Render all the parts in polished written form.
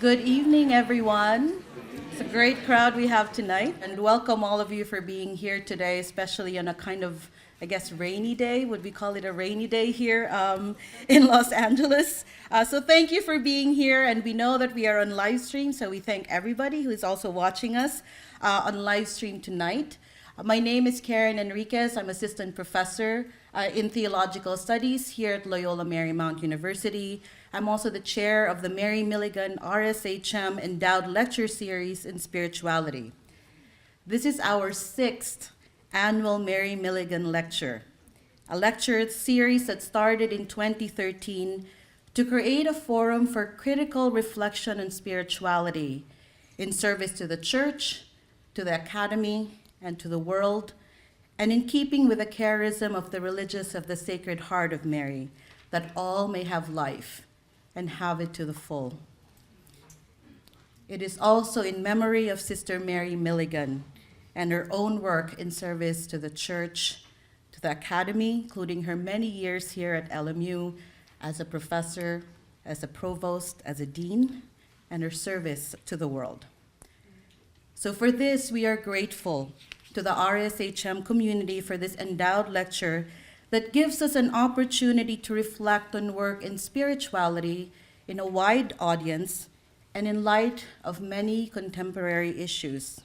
Good evening, everyone. It's a great crowd we have tonight, and welcome all of you for being here today, especially on a kind of, I guess, rainy day. Would we call it a rainy day here in Los Angeles? So thank you for being here, and we know that we are on live stream, so we thank everybody who is also watching us on live stream tonight. My name is Karen Enriquez. I'm assistant professor in theological studies here at Loyola Marymount University. I'm also the chair of the Mary Milligan R.S.H.M. Endowed Lecture Series in Spirituality. This is our 6th annual Mary Milligan Lecture, a lecture series that started in 2013 to create a forum for critical reflection on spirituality in service to the church, to the academy, and to the world, and in keeping with the charism of the religious of the Sacred Heart of Mary, that all may have life and have it to the full. It is also in memory of Sister Mary Milligan and her own work in service to the church, to the academy, including her many years here at LMU as a professor, as a provost, as a dean, and her service to the world. So for this, we are grateful to the R.S.H.M. community for this endowed lecture that gives us an opportunity to reflect on work in spirituality in a wide audience and in light of many contemporary issues.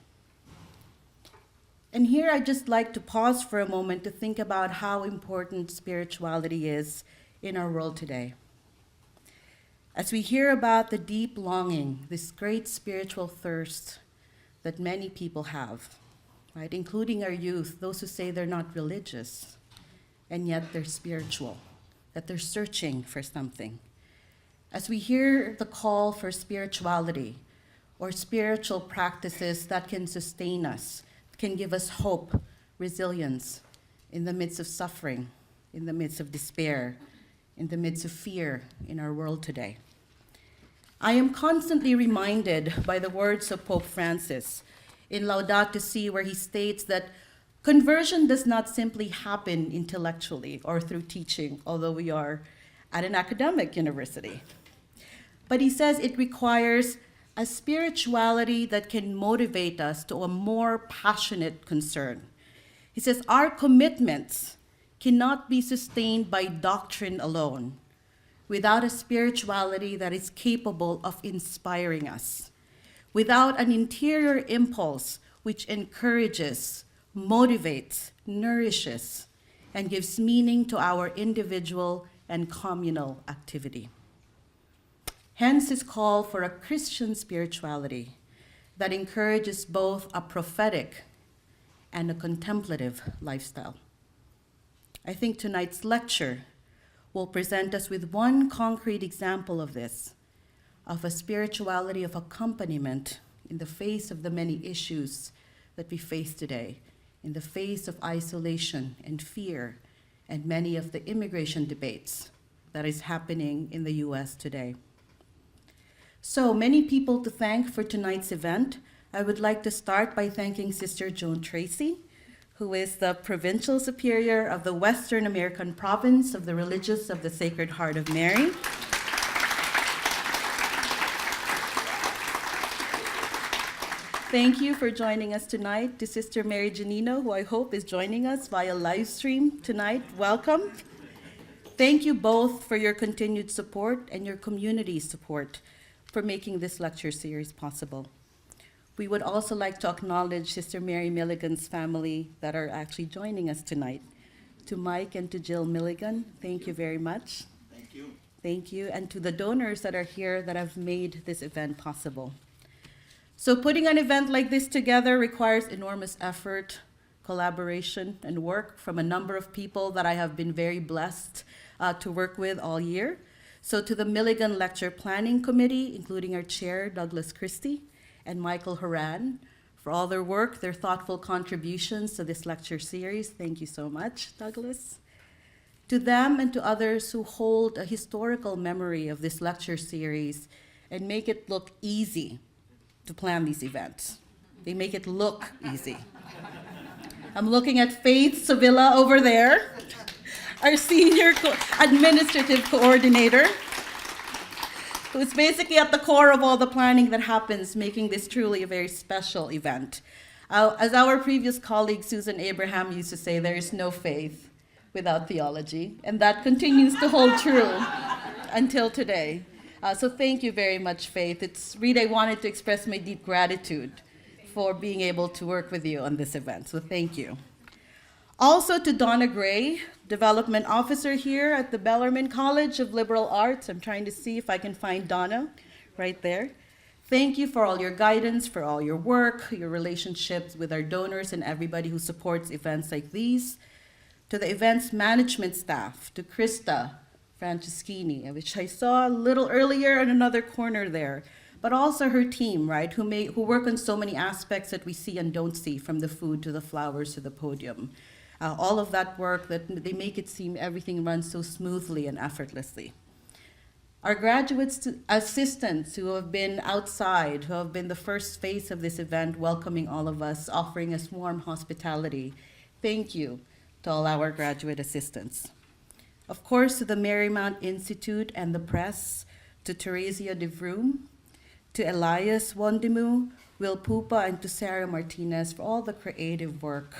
And here I'd just like to pause for a moment to think about how important spirituality is in our world today. As we hear about the deep longing, this great spiritual thirst that many people have, right, including our youth, those who say they're not religious, and yet they're spiritual, that they're searching for something. As we hear the call for spirituality or spiritual practices that can sustain us, can give us hope, resilience in the midst of suffering, in the midst of despair, in the midst of fear in our world today. I am constantly reminded by the words of Pope Francis in Laudato Si', where he states that conversion does not simply happen intellectually or through teaching, although we are at an academic university. But he says it requires a spirituality that can motivate us to a more passionate concern. He says our commitments cannot be sustained by doctrine alone without a spirituality that is capable of inspiring us, without an interior impulse which encourages, motivates, nourishes, and gives meaning to our individual and communal activity. Hence his call for a Christian spirituality that encourages both a prophetic and a contemplative lifestyle. I think tonight's lecture will present us with one concrete example of this, of a spirituality of accompaniment in the face of the many issues that we face today, in the face of isolation and fear and many of the immigration debates that is happening in the US today. So many people to thank for tonight's event. I would like to start by thanking Sister Joan Tracy, who is the Provincial Superior of the Western American Province of the Religious of the Sacred Heart of Mary. Thank you for joining us tonight. To Sister Mary Janino, who I hope is joining us via live stream tonight. Welcome. Thank you both for your continued support and your community's support for making this lecture series possible. We would also like to acknowledge Sister Mary Milligan's family that are actually joining us tonight. To Mike and to Jill Milligan, thank you very much. Thank you. Thank you. And to the donors that are here that have made this event possible. So putting an event like this together requires enormous effort, collaboration, and work from a number of people that I have been very blessed to work with all year. So to the Milligan Lecture Planning Committee, including our chair, Douglas Christie, and Michael Horan, for all their work, their thoughtful contributions to this lecture series. Thank you so much, Douglas. To them and to others who hold a historical memory of this lecture series and make it look easy to plan these events. They make it look easy. I'm looking at Faith Sevilla over there, our senior administrative coordinator. who's basically at the core of all the planning that happens, making this truly a very special event. As our previous colleague Susan Abraham used to say, there is no faith without theology, and that continues to hold true until today. So thank you very much, Faith. It's really, I wanted to express my deep gratitude for being able to work with you on this event, so thank you. Also to Donna Gray, Development Officer here at the Bellarmine College of Liberal Arts. I'm trying to see if I can find Donna right there. Thank you for all your guidance, for all your work, your relationships with our donors and everybody who supports events like these. To the events management staff, to Krista Franceschini, which I saw a little earlier in another corner there, but also her team, right, who work on so many aspects that we see and don't see, from the food to the flowers to the podium. All of that work, that they make it seem everything runs so smoothly and effortlessly. Our graduates, assistants who have been outside, who have been the first face of this event, welcoming all of us, offering us warm hospitality. Thank you to all our graduate assistants. Of course, to the Marymount Institute and the press, to Teresia de Vroom, to Elias Wondimu, Will Pupa, and to Sarah Martinez for all the creative work,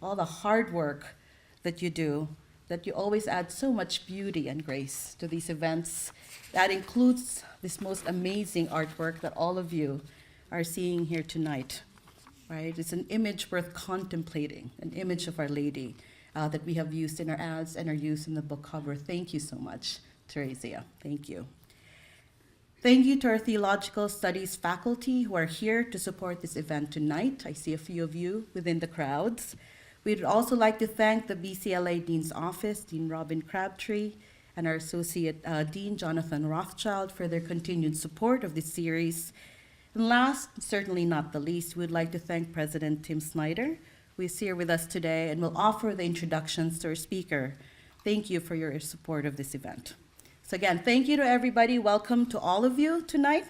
all the hard work that you do, that you always add so much beauty and grace to these events. That includes this most amazing artwork that all of you are seeing here tonight, right? It's an image worth contemplating, an image of Our Lady that we have used in our ads and are used in the book cover. Thank you so much, Teresia. Thank you. Thank you to our Theological Studies faculty who are here to support this event tonight. I see a few of you within the crowds. We'd also like to thank the BCLA Dean's Office, Dean Robin Crabtree, and our Associate Dean, Jonathan Rothschild, for their continued support of this series. And last, certainly not the least, we'd like to thank President Tim Snyder, who is here with us today and will offer the introductions to our speaker. Thank you for your support of this event. So again, thank you to everybody. Welcome to all of you tonight.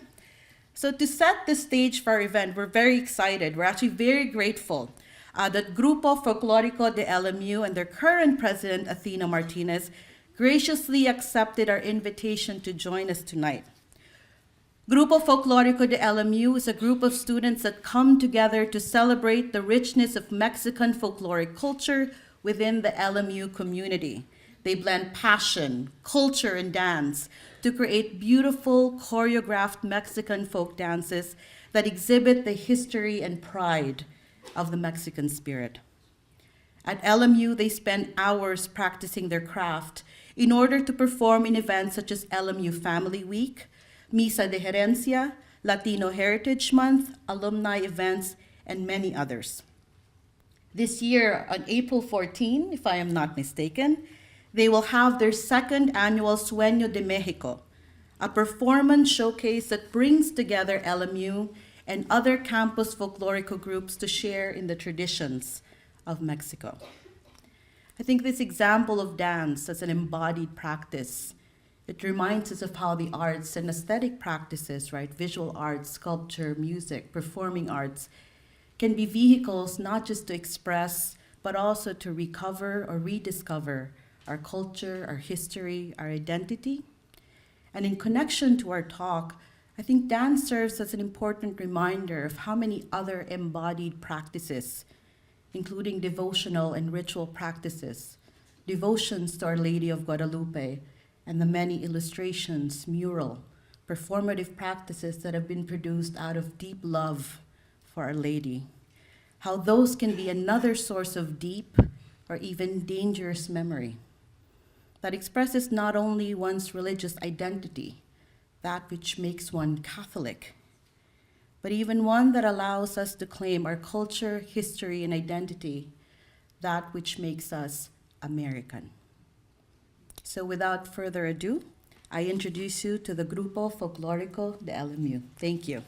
So to set the stage for our event, we're very excited. We're actually very grateful that Grupo Folklorico de LMU and their current president, Athena Martinez, graciously accepted our invitation to join us tonight. Grupo Folklorico de LMU is a group of students that come together to celebrate the richness of Mexican folkloric culture within the LMU community. They blend passion, culture, and dance to create beautiful, choreographed Mexican folk dances that exhibit the history and pride of the Mexican spirit. At LMU, they spend hours practicing their craft in order to perform in events such as LMU Family Week, Misa de Herencia, Latino Heritage Month, alumni events, and many others. This year, on April 14, if I am not mistaken, they will have their second annual Sueño de Mexico, a performance showcase that brings together LMU and other campus folklorico groups to share in the traditions of Mexico. I think this example of dance as an embodied practice, it reminds us of how the arts and aesthetic practices, right, visual arts, sculpture, music, performing arts, can be vehicles not just to express, but also to recover or rediscover our culture, our history, our identity. And in connection to our talk, I think dance serves as an important reminder of how many other embodied practices, including devotional and ritual practices, devotions to Our Lady of Guadalupe, and the many illustrations, mural, performative practices that have been produced out of deep love for Our Lady, how those can be another source of deep or even dangerous memory that expresses not only one's religious identity, that which makes one Catholic, but even one that allows us to claim our culture, history, and identity, that which makes us American. So without further ado, I introduce you to the Grupo Folklorico de LMU. Thank you.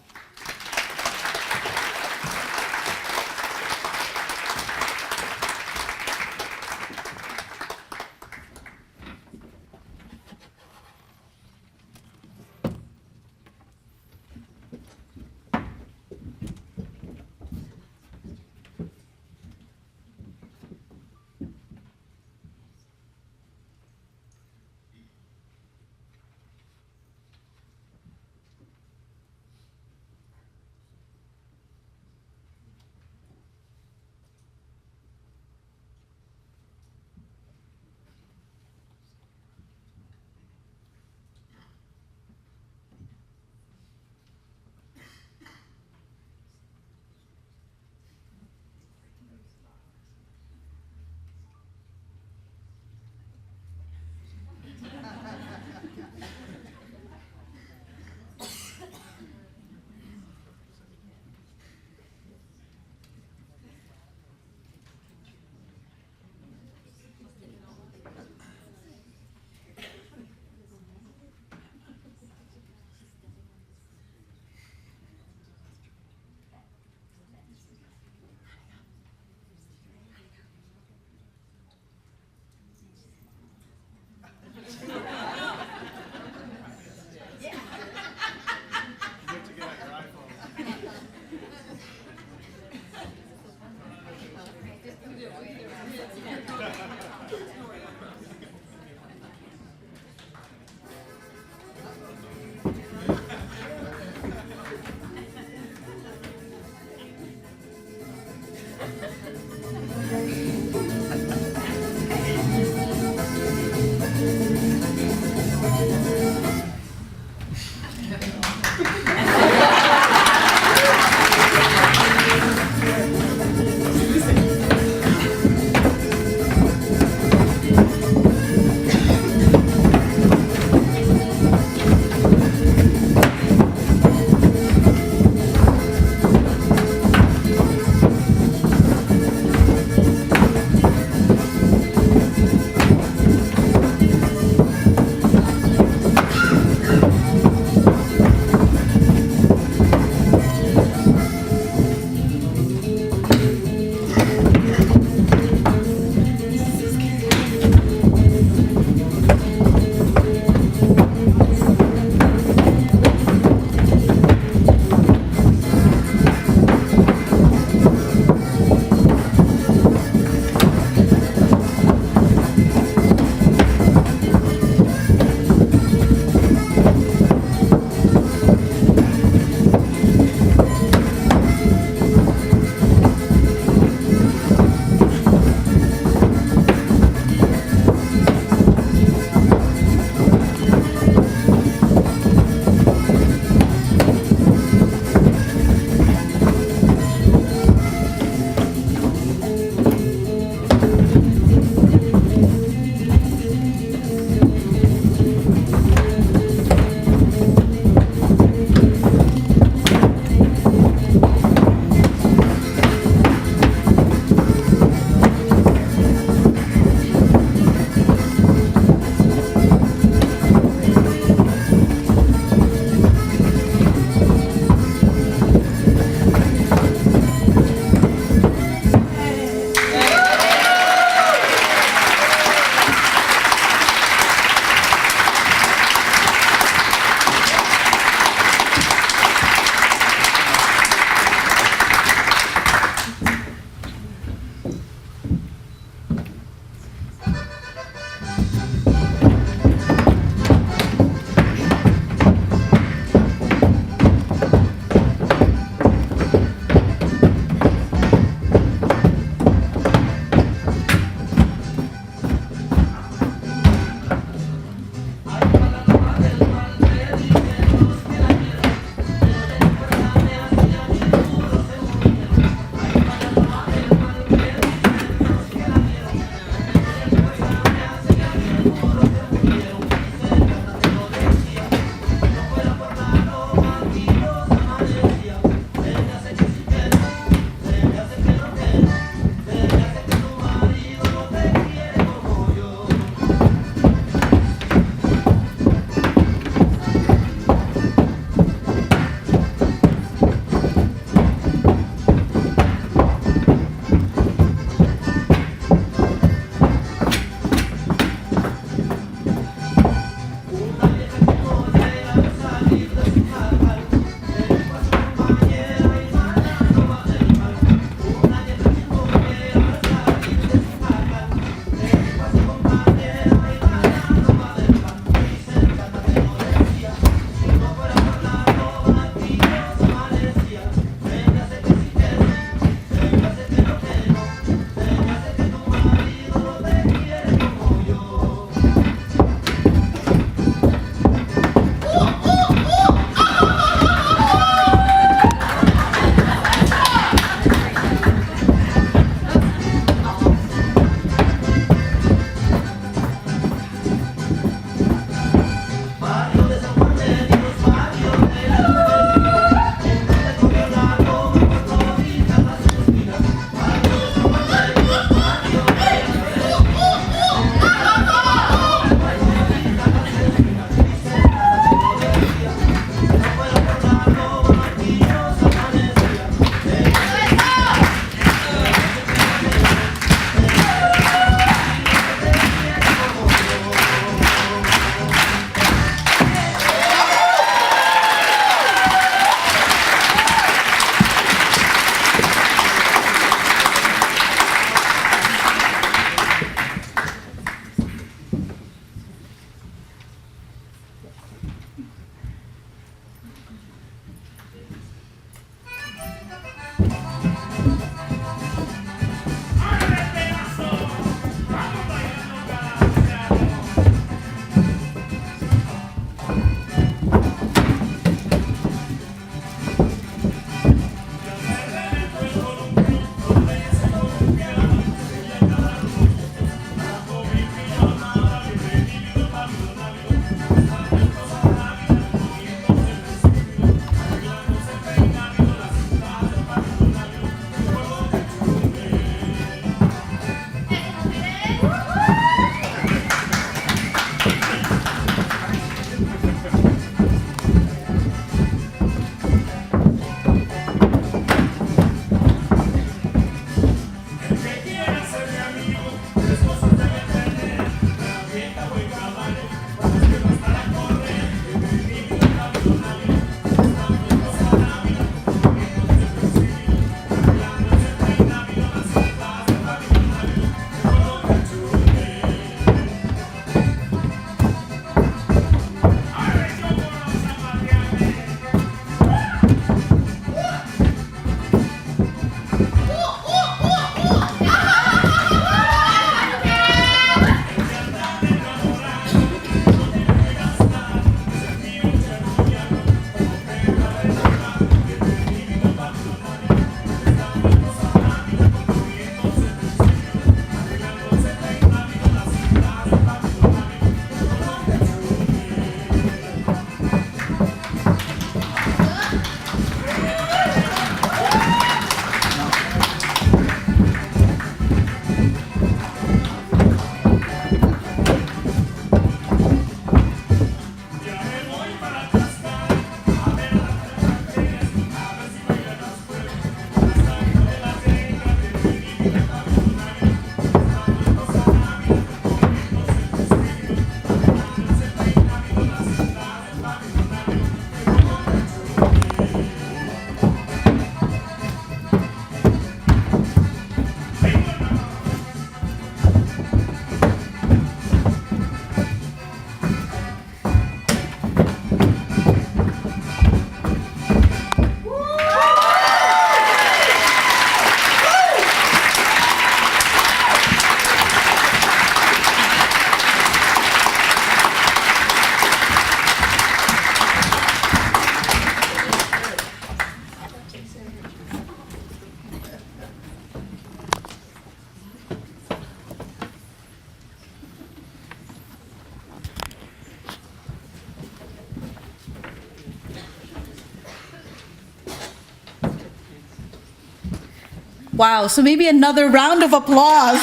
Wow, so maybe another round of applause.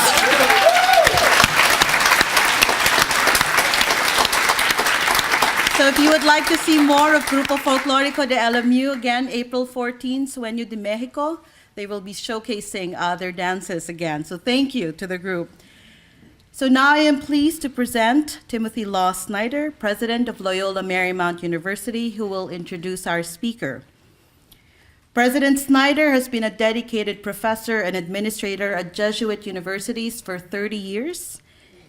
So if you would like to see more of Grupo Folclórico de LMU, again, April 14, Sueño de México, they will be showcasing their dances again. So thank you to the group. So now I am pleased to present Timothy Law Snyder, President of Loyola Marymount University, who will introduce our speaker. President Snyder has been a dedicated professor and administrator at Jesuit universities for 30 years.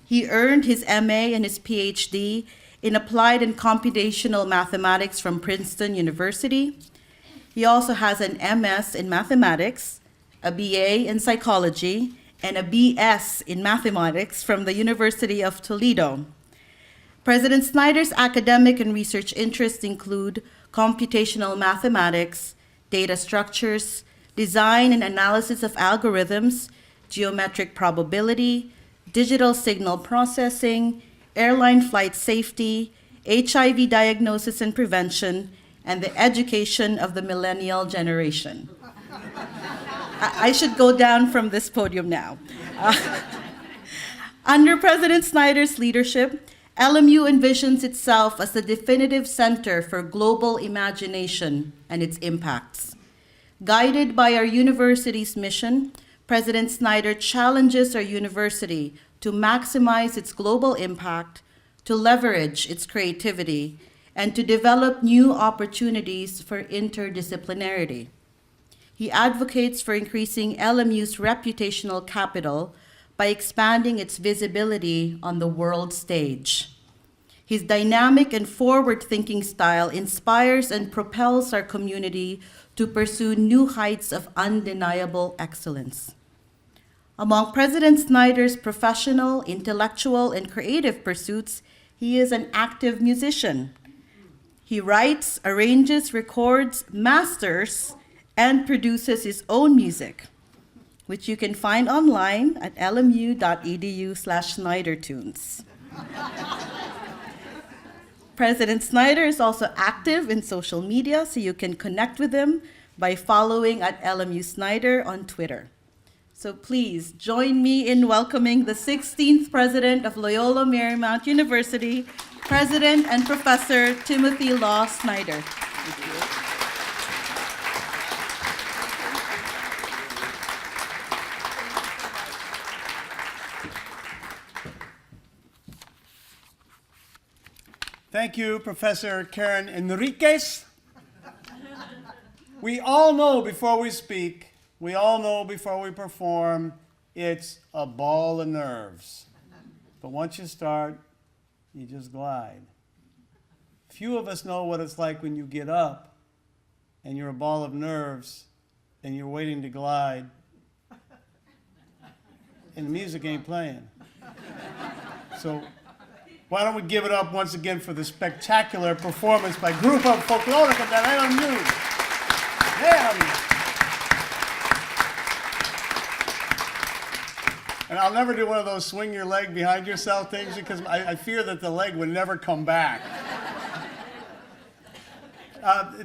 He earned his MA and his Ph.D. in Applied and Computational Mathematics from Princeton University. He also has an MS in Mathematics, a BA in Psychology, and a BS in Mathematics from the University of Toledo. President Snyder's academic and research interests include computational mathematics, data structures, design and analysis of algorithms, geometric probability, digital signal processing, airline flight safety, HIV diagnosis and prevention, and the education of the millennial generation. I should go down from this podium now. Under President Snyder's leadership, LMU envisions itself as the definitive center for global imagination and its impacts. Guided by our university's mission, President Snyder challenges our university to maximize its global impact, to leverage its creativity, and to develop new opportunities for interdisciplinarity. He advocates for increasing LMU's reputational capital by expanding its visibility on the world stage. His dynamic and forward-thinking style inspires and propels our community to pursue new heights of undeniable excellence. Among President Snyder's professional, intellectual, and creative pursuits, he is an active musician. He writes, arranges, records, masters, and produces his own music, which you can find online at lmu.edu/SnyderTunes. President Snyder is also active in social media, so you can connect with him by following at LMU Snyder on Twitter. So please join me in welcoming the 16th President of Loyola Marymount University, President and Professor Timothy Law Snyder. Thank you. Thank you, Professor Karen Enriquez. We all know before we speak, we all know before we perform, it's a ball of nerves. But once you start, you just glide. Few of us know what it's like when you get up and you're a ball of nerves and you're waiting to glide and the music ain't playing. So why don't we give it up once again for the spectacular performance by Grupo Folclórico de LMU. And I'll never do one of those swing your leg behind yourself things because I fear that the leg would never come back.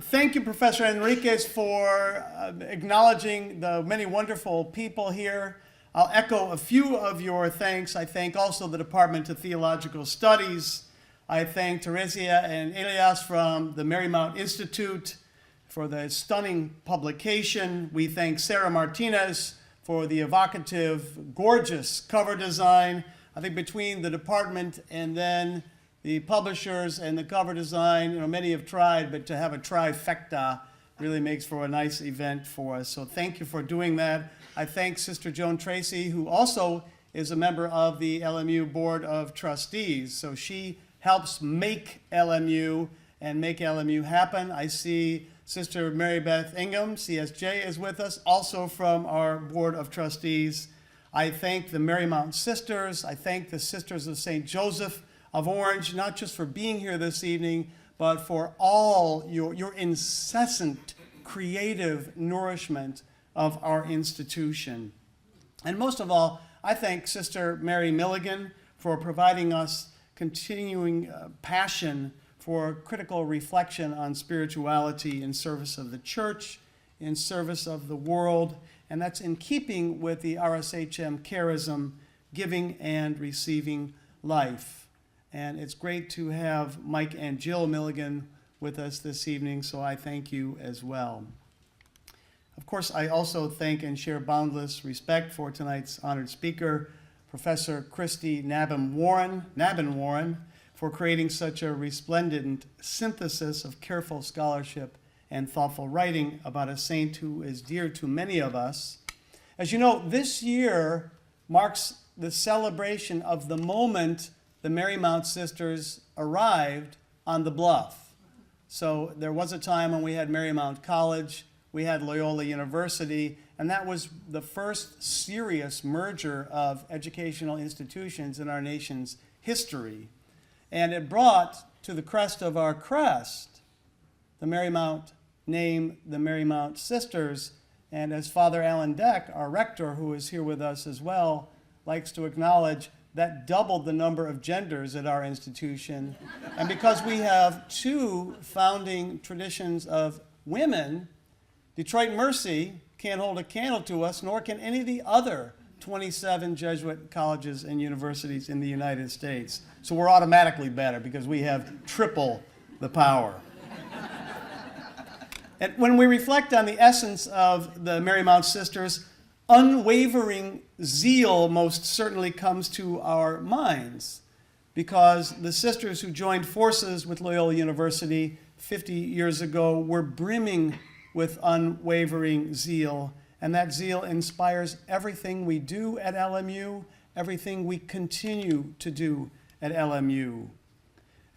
Thank you, Professor Enriquez, for acknowledging the many wonderful people here. I'll echo a few of your thanks. I thank also the Department of Theological Studies. I thank Teresia and Elias from the Marymount Institute for the stunning publication. We thank Sarah Martinez for the evocative, gorgeous cover design. I think between the department and then the publishers and the cover design, many have tried, but to have a trifecta really makes for a nice event for us. So thank you for doing that. I thank Sister Joan Tracy, who also is a member of the LMU Board of Trustees. So she helps make LMU and make LMU happen. I see Sister Mary Beth Ingham, CSJ, is with us, also from our Board of Trustees. I thank the Marymount Sisters. I thank the Sisters of St. Joseph of Orange, not just for being here this evening, but for all your incessant creative nourishment of our institution. And most of all, I thank Sister Mary Milligan for providing us continuing passion for critical reflection on spirituality in service of the church, in service of the world, and that's in keeping with the R.S.H.M. charism, giving and receiving life. And it's great to have Mike and Jill Milligan with us this evening, so I thank you as well. Of course, I also thank and share boundless respect for tonight's honored speaker, Professor Kristy Nabhan-Warren, for creating such a resplendent synthesis of careful scholarship and thoughtful writing about a saint who is dear to many of us. As you know, this year marks the celebration of the moment the Marymount sisters arrived on the bluff. So there was a time when we had Marymount College, we had Loyola University, and that was the first serious merger of educational institutions in our nation's history. And it brought to the crest of our crest the Marymount name, the Marymount Sisters. And as Father Alan Deck, our rector, who is here with us as well, likes to acknowledge, that doubled the number of genders at our institution. And because we have two founding traditions of women, Detroit Mercy can't hold a candle to us, nor can any of the other 27 Jesuit colleges and universities in the United States. So we're automatically better because we have triple the power. And when we reflect on the essence of the Marymount Sisters, unwavering zeal most certainly comes to our minds, because the sisters who joined forces with Loyola University 50 years ago were brimming with unwavering zeal, and that zeal inspires everything we do at LMU, everything we continue to do at LMU.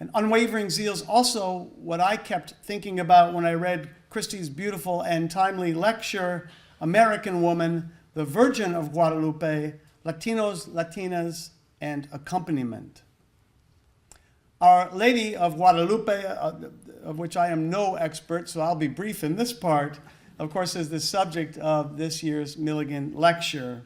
And unwavering zeal is also what I kept thinking about when I read Kristy's beautiful and timely lecture, American Woman, the Virgin of Guadalupe, Latinos, Latinas, and Accompaniment. Our Lady of Guadalupe, of which I am no expert, so I'll be brief in this part, of course, is the subject of this year's Milligan lecture.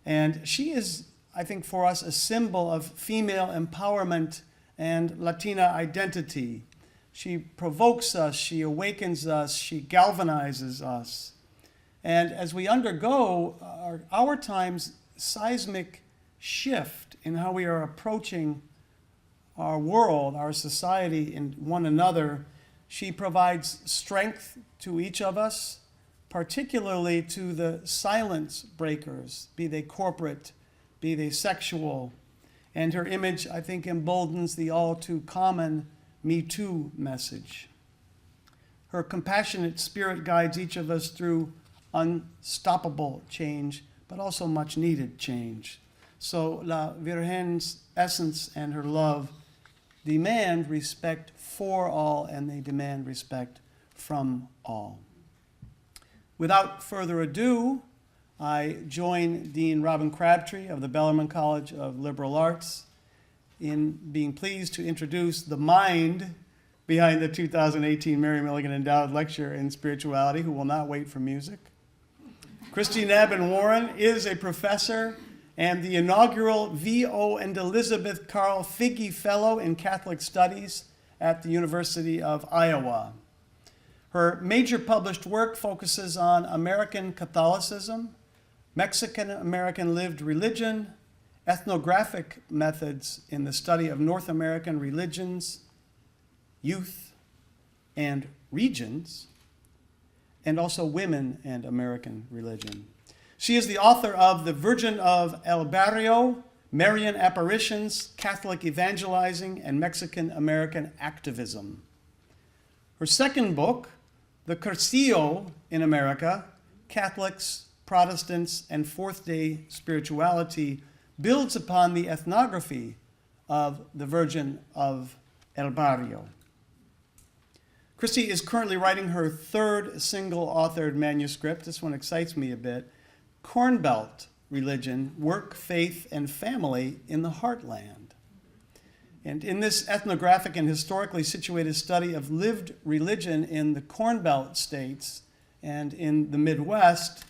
And she is, I think, for us, a symbol of female empowerment and Latina identity. She provokes us, she awakens us, she galvanizes us. And as we undergo our time's seismic shift in how we are approaching our world, our society, and one another, she provides strength to each of us, particularly to the silence breakers, be they corporate, be they sexual. And her image, I think, emboldens the all too common Me Too message. Her compassionate spirit guides each of us through unstoppable change, but also much needed change. So La Virgen's essence and her love demand respect for all, and they demand respect from all. Without further ado, I join Dean Robin Crabtree of the Bellarmine College of Liberal Arts in being pleased to introduce the mind behind the 2018 Mary Milligan Endowed Lecture in Spirituality, who will not wait for music. Kristy Nabhan-Warren is a professor and the inaugural V.O. and Elizabeth Carl Figge Fellow in Catholic Studies at the University of Iowa. Her major published work focuses on American Catholicism, Mexican-American lived religion, ethnographic methods in the study of North American religions, youth, and regions, and also women and American religion. She is the author of The Virgin of El Barrio, Marian Apparitions, Catholic Evangelizing, and Mexican-American Activism. Her second book, The Cursillo in America, Catholics, Protestants, and Fourth-Day Spirituality, builds upon the ethnography of the Virgin of El Barrio. Kristy is currently writing her third single-authored manuscript. This one excites me a bit. Corn Belt Religion, Work, Faith, and Family in the Heartland. And in this ethnographic and historically situated study of lived religion in the Corn Belt states and in the Midwest,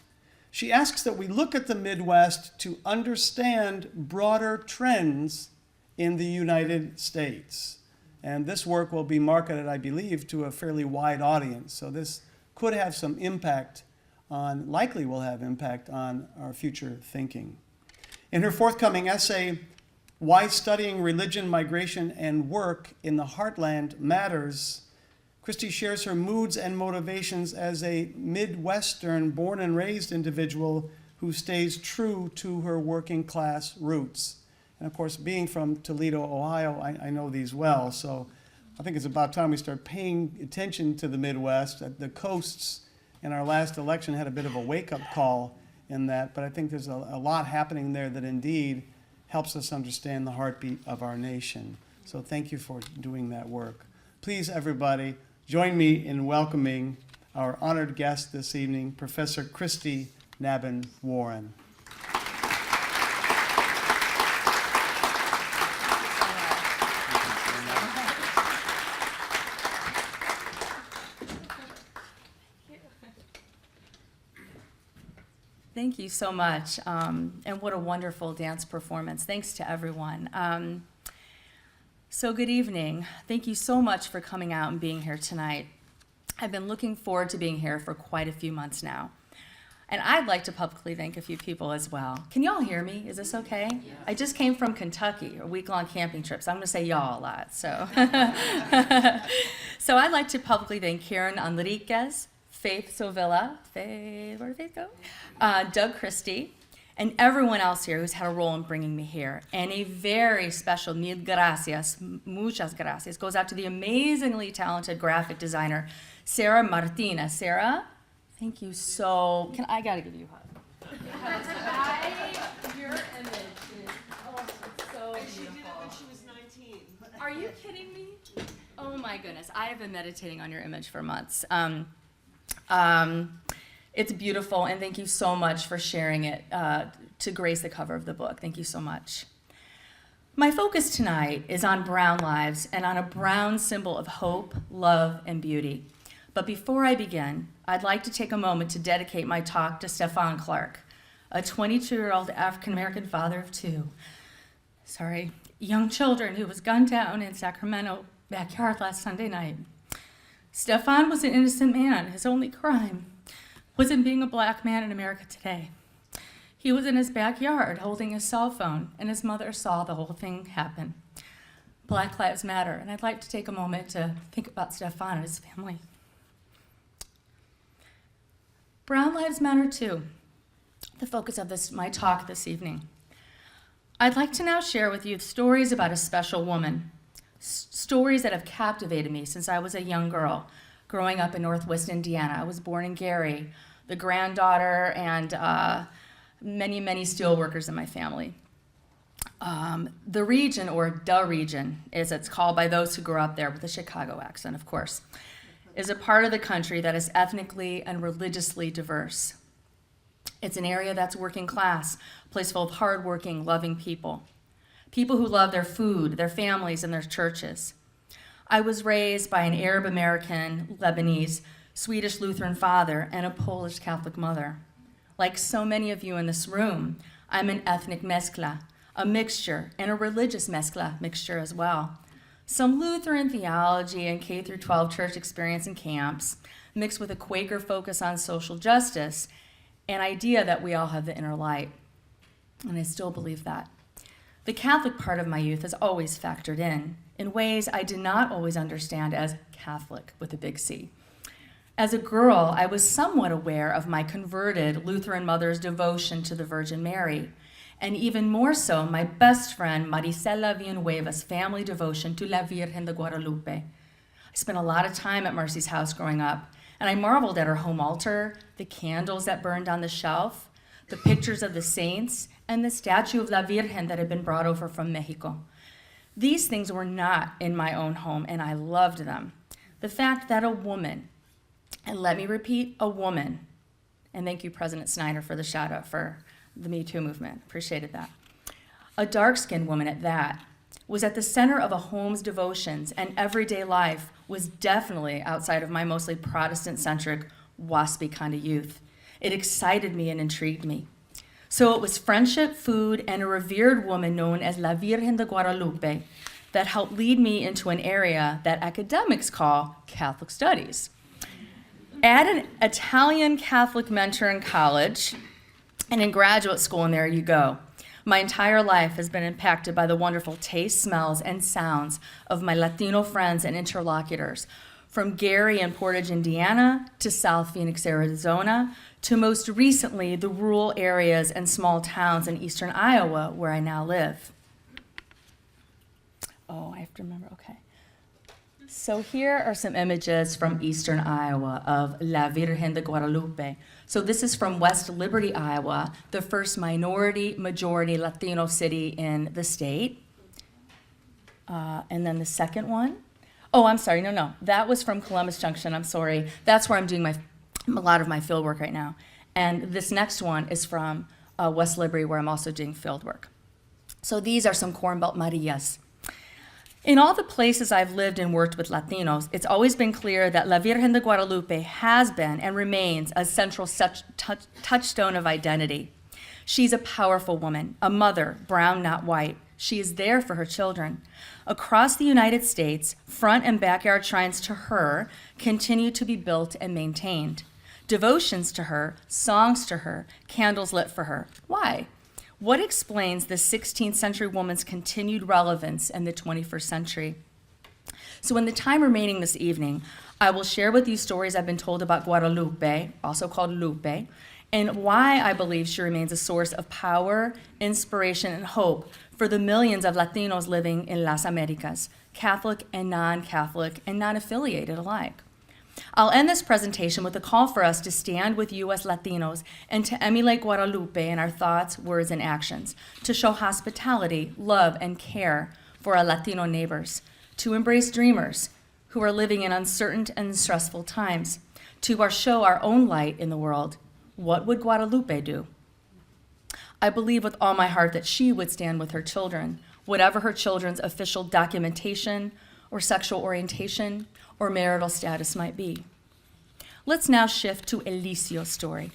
she asks that we look at the Midwest to understand broader trends in the United States. And this work will be marketed, I believe, to a fairly wide audience. So this could have some impact on, likely will have impact on our future thinking. In her forthcoming essay, Why Studying Religion, Migration, and Work in the Heartland Matters, Kristy shares her moods and motivations as a Midwestern born and raised individual who stays true to her working class roots. And of course, being from Toledo, Ohio, I know these well, so I think it's about time we start paying attention to the Midwest. The coasts in our last election had a bit of a wake-up call in that, but I think there's a lot happening there that indeed helps us understand the heartbeat of our nation. So thank you for doing that work. Please, everybody, join me in welcoming our honored guest this evening, Professor Kristy Nabhan-Warren. Thank you so much, and what a wonderful dance performance. Thanks to everyone. So good evening. Thank you so much for coming out and being here tonight. I've been looking forward to being here for quite a few months now. And I'd like to publicly thank a few people as well. Can y'all hear me? Is this okay? Yeah. I just came from Kentucky, a week-long camping trip, so I'm going to say y'all a lot. So, so I'd like to publicly thank Karen Enriquez, Faith Sovilla, where did Faith go? Doug Christie, and everyone else here who's had a role in bringing me here. And a very special mil gracias, muchas gracias, goes out to the amazingly talented graphic designer, Sarah Martinez. Sarah, thank you so, I gotta give you a hug. Your image is, it's so beautiful. She did it when she was 19. Are you kidding me? Oh my goodness, I have been meditating on your image for months. It's beautiful, and thank you so much for sharing it to grace the cover of the book. Thank you so much. My focus tonight is on brown lives and on a brown symbol of hope, love, and beauty. But before I begin, I'd like to take a moment to dedicate my talk to Stefan Clark, a 22-year-old African-American father of two, young children who was gunned down in Sacramento backyard last Sunday night. Stefan was an innocent man. His only crime was in being a black man in America today. He was in his backyard holding his cell phone, and his mother saw the whole thing happen. Black Lives Matter, and I'd like to take a moment to think about Stefan and his family. Brown Lives Matter too, the focus of my talk this evening. I'd like to now share with you stories about a special woman, stories that have captivated me since I was a young girl growing up in Northwest Indiana. I was born in Gary, the granddaughter and many, many steelworkers in my family. The region, or the region, as it's called by those who grew up there with a Chicago accent, of course, is a part of the country that is ethnically and religiously diverse. It's an area that's working class, a place full of hardworking, loving people. People who love their food, their families, and their churches. I was raised by an Arab American, Lebanese, Swedish Lutheran father and a Polish Catholic mother. Like so many of you in this room, I'm an ethnic mezcla, a mixture, and a religious mixture as well. Some Lutheran theology and K-12 church experience in camps, mixed with a Quaker focus on social justice, an idea that we all have the inner light. And I still believe that. The Catholic part of my youth has always factored in ways I did not always understand as Catholic with a big C. As a girl, I was somewhat aware of my converted Lutheran mother's devotion to the Virgin Mary, and even more so, my best friend Marisela Villanueva's family devotion to La Virgen de Guadalupe. I spent a lot of time at Marcy's house growing up, and I marveled at her home altar, the candles that burned on the shelf, the pictures of the saints, and the statue of La Virgen that had been brought over from Mexico. These things were not in my own home, and I loved them. The fact that a woman, and let me repeat, a woman, and thank you, President Snyder, for the shout out for the Me Too movement, appreciated that. A dark-skinned woman at that, was at the center of a home's devotions, and everyday life was definitely outside of my mostly Protestant-centric, waspy kind of youth. It excited me and intrigued me. So it was friendship, food, and a revered woman known as La Virgen de Guadalupe that helped lead me into an area that academics call Catholic studies. At an Italian Catholic mentor in college and in graduate school, and there you go. My entire life has been impacted by the wonderful tastes, smells, and sounds of my Latino friends and interlocutors, from Gary in Portage, Indiana, to South Phoenix, Arizona, to most recently the rural areas and small towns in eastern Iowa, where I now live. Oh, I have to remember, okay. So here are some images from eastern Iowa of La Virgen de Guadalupe. So this is from West Liberty, Iowa, the first majority Latino city in the state. And then the second one. Oh, I'm sorry, no. That was from Columbus Junction, I'm sorry. That's where I'm doing a lot of my field work right now. And this next one is from West Liberty, where I'm also doing field work. So these are some Corn Belt Marias. In all the places I've lived and worked with Latinos, it's always been clear that La Virgen de Guadalupe has been and remains a central touchstone of identity. She's a powerful woman, a mother, brown, not white. She is there for her children. Across the United States, front and backyard shrines to her continue to be built and maintained. Devotions to her, songs to her, candles lit for her. Why? What explains the 16th century woman's continued relevance in the 21st century? So in the time remaining this evening, I will share with you stories I've been told about Guadalupe, also called Lupe, and why I believe she remains a source of power, inspiration, and hope for the millions of Latinos living in Las Americas, Catholic and non-affiliated alike. I'll end this presentation with a call for us to stand with U.S. Latinos and to emulate Guadalupe in our thoughts, words, and actions, to show hospitality, love, and care for our Latino neighbors, to embrace dreamers who are living in uncertain and stressful times, to show our own light in the world. What would Guadalupe do? I believe with all my heart that she would stand with her children, whatever her children's official documentation or sexual orientation or marital status might be. Let's now shift to Elicio's story.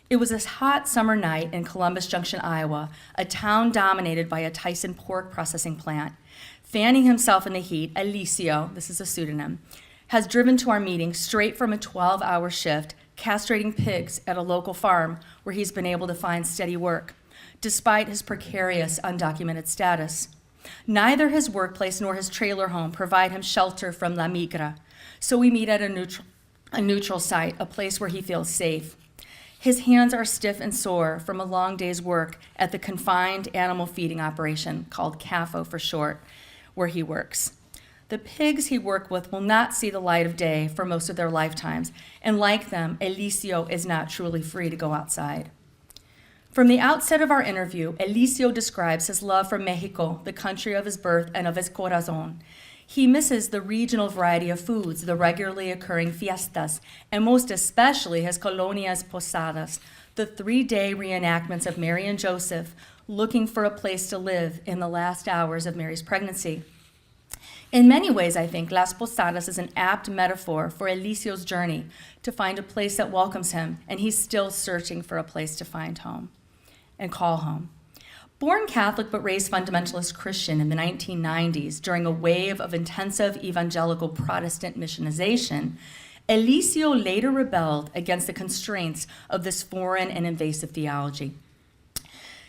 It was a hot summer night in Columbus Junction, Iowa, a town dominated by a Tyson pork processing plant. Fanning himself in the heat, Elicio, this is a pseudonym, has driven to our meeting straight from a 12-hour shift, castrating pigs at a local farm where he's been able to find steady work, despite his precarious, undocumented status. Neither his workplace nor his trailer home provide him shelter from La Migra, so we meet at a neutral site, a place where he feels safe. His hands are stiff and sore from a long day's work at the confined animal feeding operation, called CAFO for short, where he works. The pigs he worked with will not see the light of day for most of their lifetimes, and like them, Elicio is not truly free to go outside. From the outset of our interview, Elicio describes his love for Mexico, the country of his birth and of his corazón. He misses the regional variety of foods, the regularly occurring fiestas, and most especially his colonias posadas, the 3-day reenactments of Mary and Joseph looking for a place to live in the last hours of Mary's pregnancy. In many ways, I think Las Posadas is an apt metaphor for Elicio's journey to find a place that welcomes him, and he's still searching for a place to find home and call home. Born Catholic but raised fundamentalist Christian in the 1990s during a wave of intensive evangelical Protestant missionization, Elicio later rebelled against the constraints of this foreign and invasive theology.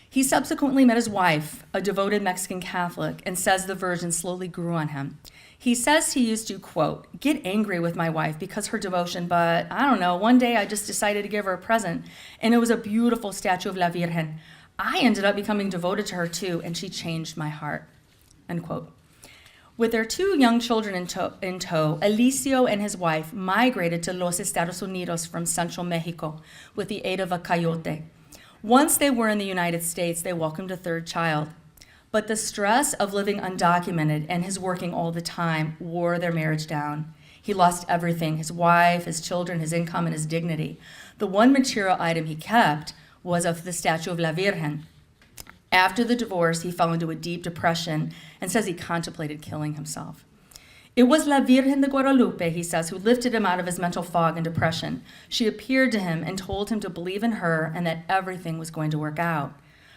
He subsequently met his wife, a devoted Mexican Catholic, and says the Virgin slowly grew on him. He says he used to, quote, get angry with my wife because her devotion, but I don't know, one day I just decided to give her a present, and it was a beautiful statue of La Virgen. I ended up becoming devoted to her too, and she changed my heart, end quote. With their 2 young children in tow, Elicio and his wife migrated to Los Estados Unidos from central Mexico with the aid of a coyote. Once they were in the United States, they welcomed a 3rd child. But the stress of living undocumented and his working all the time wore their marriage down. He lost everything, his wife, his children, his income, and his dignity. The one material item he kept was of the statue of La Virgen. After the divorce, he fell into a deep depression and says he contemplated killing himself. It was La Virgen de Guadalupe, he says, who lifted him out of his mental fog and depression. She appeared to him and told him to believe in her and that everything was going to work out.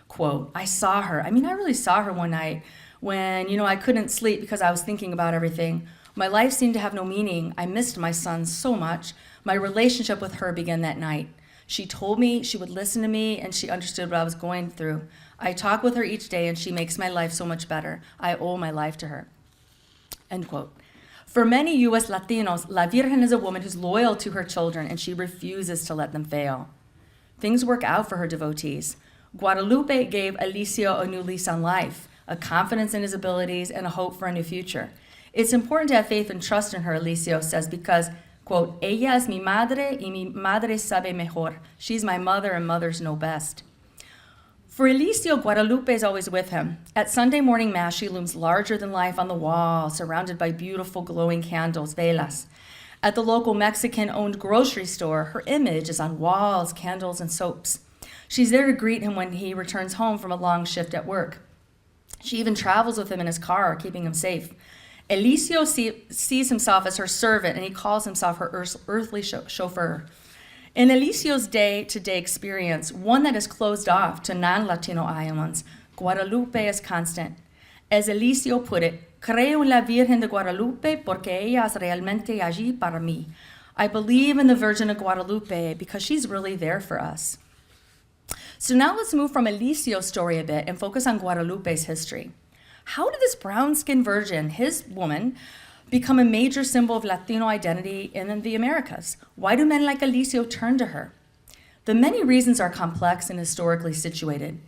Quote, I really saw her one night when, I couldn't sleep because I was thinking about everything. My life seemed to have no meaning. I missed my son so much. My relationship with her began that night. She told me she would listen to me, and she understood what I was going through. I talk with her each day, and she makes my life so much better. I owe my life to her." End quote. For many U.S. Latinos, La Virgen is a woman who's loyal to her children, and she refuses to let them fail. Things work out for her devotees. Guadalupe gave Alicio a new lease on life, a confidence in his abilities, and a hope for a new future. It's important to have faith and trust in her, Alicio says, because, quote, "Ella es mi madre y mi madre sabe mejor." She's my mother, and mothers know best. For Alicio, Guadalupe is always with him. At Sunday morning Mass, she looms larger than life on the wall, surrounded by beautiful glowing candles, velas. At the local Mexican-owned grocery store, her image is on walls, candles, and soaps. She's there to greet him when he returns home from a long shift at work. She even travels with him in his car, keeping him safe. Alicio sees himself as her servant, and he calls himself her earthly chauffeur. In Alicio's day-to-day experience, one that is closed off to non-Latino Iowans, Guadalupe is constant. As Alicio put it, "Creo en la Virgen de Guadalupe porque ella es realmente allí para mí." I believe in the Virgin of Guadalupe because she's really there for us. So now let's move from Alicio's story a bit and focus on Guadalupe's history. How did this brown-skinned virgin, his woman, become a major symbol of Latino identity in the Americas? Why do men like Alicio turn to her? The many reasons are complex and historically situated.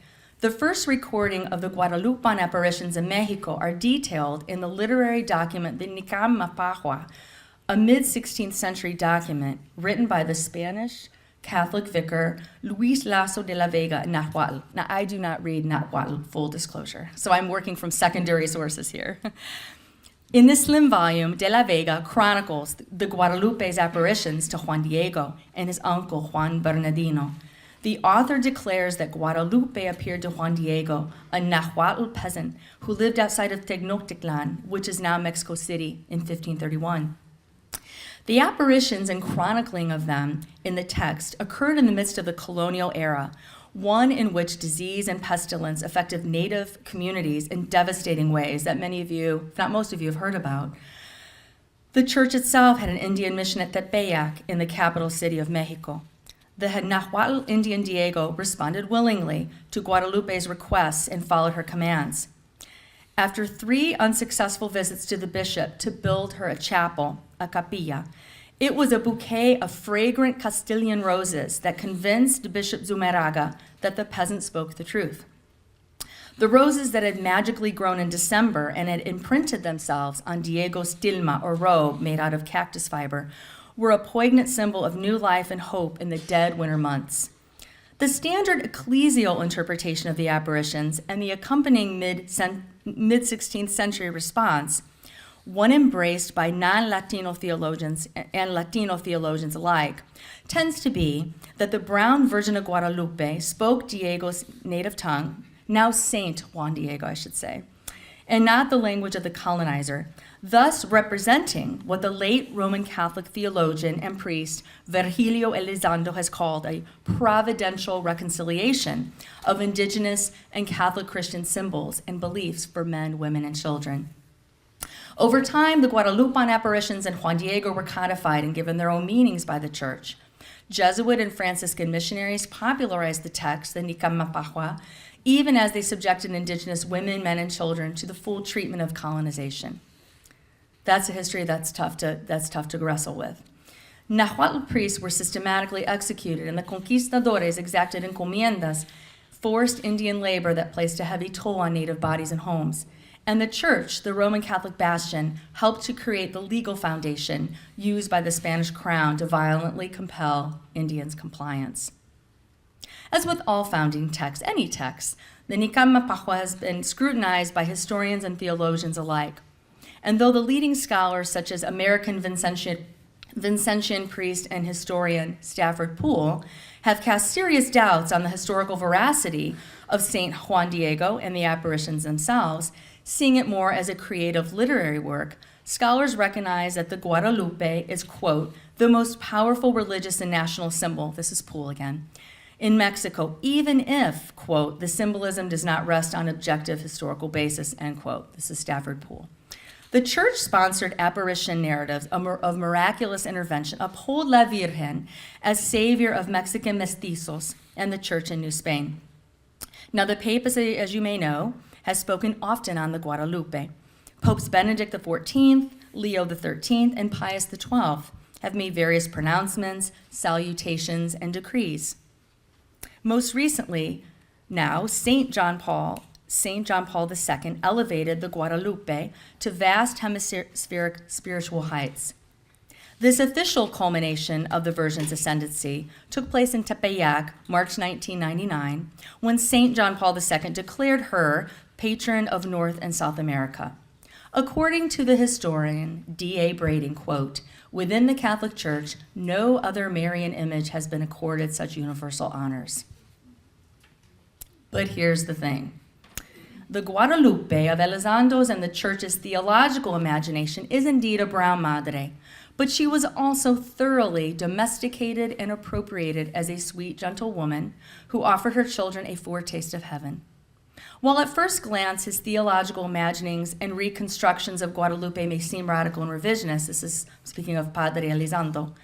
The first recording of the Guadalupan apparitions in Mexico are detailed in the literary document the Nicam-Mapahua, a mid-16th century document written by the Spanish Catholic vicar Luis Lasso de la Vega Nahuatl. Now, I do not read Nahuatl, full disclosure, so I'm working from secondary sources here. In this slim volume, De la Vega chronicles the Guadalupe's apparitions to Juan Diego and his uncle Juan Bernardino. The author declares that Guadalupe appeared to Juan Diego, a Nahuatl peasant who lived outside of Tenochtitlan, which is now Mexico City, in 1531. The apparitions and chronicling of them in the text occurred in the midst of the colonial era, one in which disease and pestilence affected native communities in devastating ways that many of you, if not most of you, have heard about. The church itself had an Indian mission at Tepeyac in the capital city of Mexico. The Nahuatl Indian Diego responded willingly to Guadalupe's requests and followed her commands. After 3 unsuccessful visits to the bishop to build her a chapel, a capilla, it was a bouquet of fragrant Castilian roses that convinced Bishop Zumarraga that the peasant spoke the truth. The roses that had magically grown in December and had imprinted themselves on Diego's tilma, or robe made out of cactus fiber, were a poignant symbol of new life and hope in the dead winter months. The standard ecclesial interpretation of the apparitions and the accompanying mid-16th century response, one embraced by non-Latino theologians and Latino theologians alike, tends to be that the brown Virgin of Guadalupe spoke Diego's native tongue, now Saint Juan Diego, I should say, and not the language of the colonizer, thus representing what the late Roman Catholic theologian and priest Virgilio Elizondo has called a providential reconciliation of indigenous and Catholic Christian symbols and beliefs for men, women, and children. Over time, the Guadalupan apparitions and Juan Diego were codified and given their own meanings by the church. Jesuit and Franciscan missionaries popularized the text, the Nicam-Mapahua, even as they subjected indigenous women, men, and children to the full treatment of colonization. That's a history that's tough to wrestle with. Nahuatl priests were systematically executed, and the conquistadores exacted encomiendas, forced Indian labor that placed a heavy toll on native bodies and homes. And the church, the Roman Catholic bastion, helped to create the legal foundation used by the Spanish crown to violently compel Indians' compliance. As with all founding texts, any text, the Nicam-Mapahua has been scrutinized by historians and theologians alike. And though the leading scholars, such as American Vincentian priest and historian Stafford Poole, have cast serious doubts on the historical veracity of St. Juan Diego and the apparitions themselves, seeing it more as a creative literary work, scholars recognize that the Guadalupe is, quote, the most powerful religious and national symbol, this is Poole again, in Mexico, even if, quote, the symbolism does not rest on objective historical basis, end quote. This is Stafford Poole. The church-sponsored apparition narratives of miraculous intervention uphold La Virgen as savior of Mexican mestizos and the church in New Spain. Now, the papacy, as you may know, has spoken often on the Guadalupe. Popes Benedict XIV, Leo XIII, and Pius XII have made various pronouncements, salutations, and decrees. Most recently, now, St. John Paul II elevated the Guadalupe to vast hemispheric spiritual heights. This official culmination of the Virgin's ascendancy took place in Tepeyac, March 1999, when St. John Paul II declared her patron of North and South America. According to the historian D.A. Brading, quote, "Within the Catholic Church, no other Marian image has been accorded such universal honors." But here's the thing. The Guadalupe of Elizondo's and the Church's theological imagination is indeed a brown madre, but she was also thoroughly domesticated and appropriated as a sweet, gentle woman who offered her children a foretaste of heaven. While at first glance his theological imaginings and reconstructions of Guadalupe may seem radical and revisionist, this is speaking of Padre Elizondo,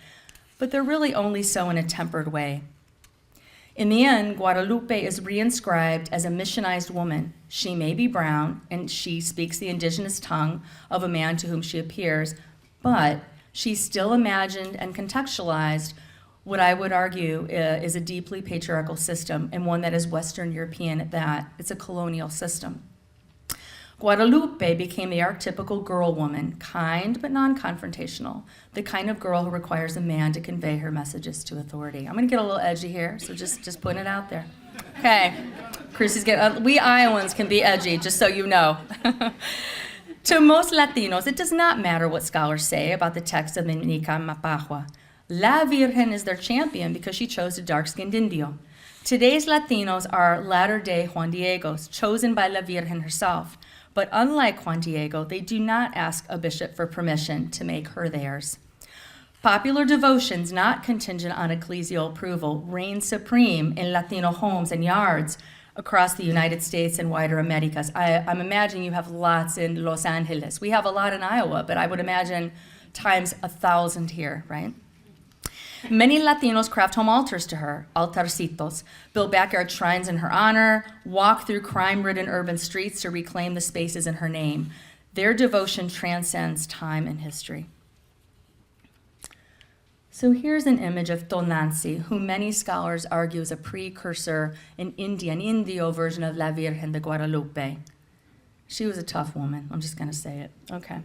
but they're really only so in a tempered way. In the end, Guadalupe is reinscribed as a missionized woman. She may be brown, and she speaks the indigenous tongue of a man to whom she appears, but she's still imagined and contextualized what I would argue is a deeply patriarchal system, and one that is Western European at that. It's a colonial system. Guadalupe became the archetypical girl woman, kind but non-confrontational, the kind of girl who requires a man to convey her messages to authority. I'm going to get a little edgy here, so just putting it out there. Okay, Kristy's getting, we Iowans can be edgy, just so you know. To most Latinos, it does not matter what scholars say about the text of the Milligan Mapahua. La Virgen is their champion because she chose a dark-skinned Indio. Today's Latinos are latter-day Juan Diegos, chosen by La Virgen herself. But unlike Juan Diego, they do not ask a bishop for permission to make her theirs. Popular devotions, not contingent on ecclesial approval, reign supreme in Latino homes and yards across the United States and wider Americas. I'm imagining you have lots in Los Angeles. We have a lot in Iowa, but I would imagine times 1,000 here, right? Many Latinos craft home altars to her, altarcitos, build backyard shrines in her honor, walk through crime-ridden urban streets to reclaim the spaces in her name. Their devotion transcends time and history. So here's an image of Tonantzin, who many scholars argue is a precursor, an Indio version of La Virgen de Guadalupe. She was a tough woman. I'm just going to say it. Okay.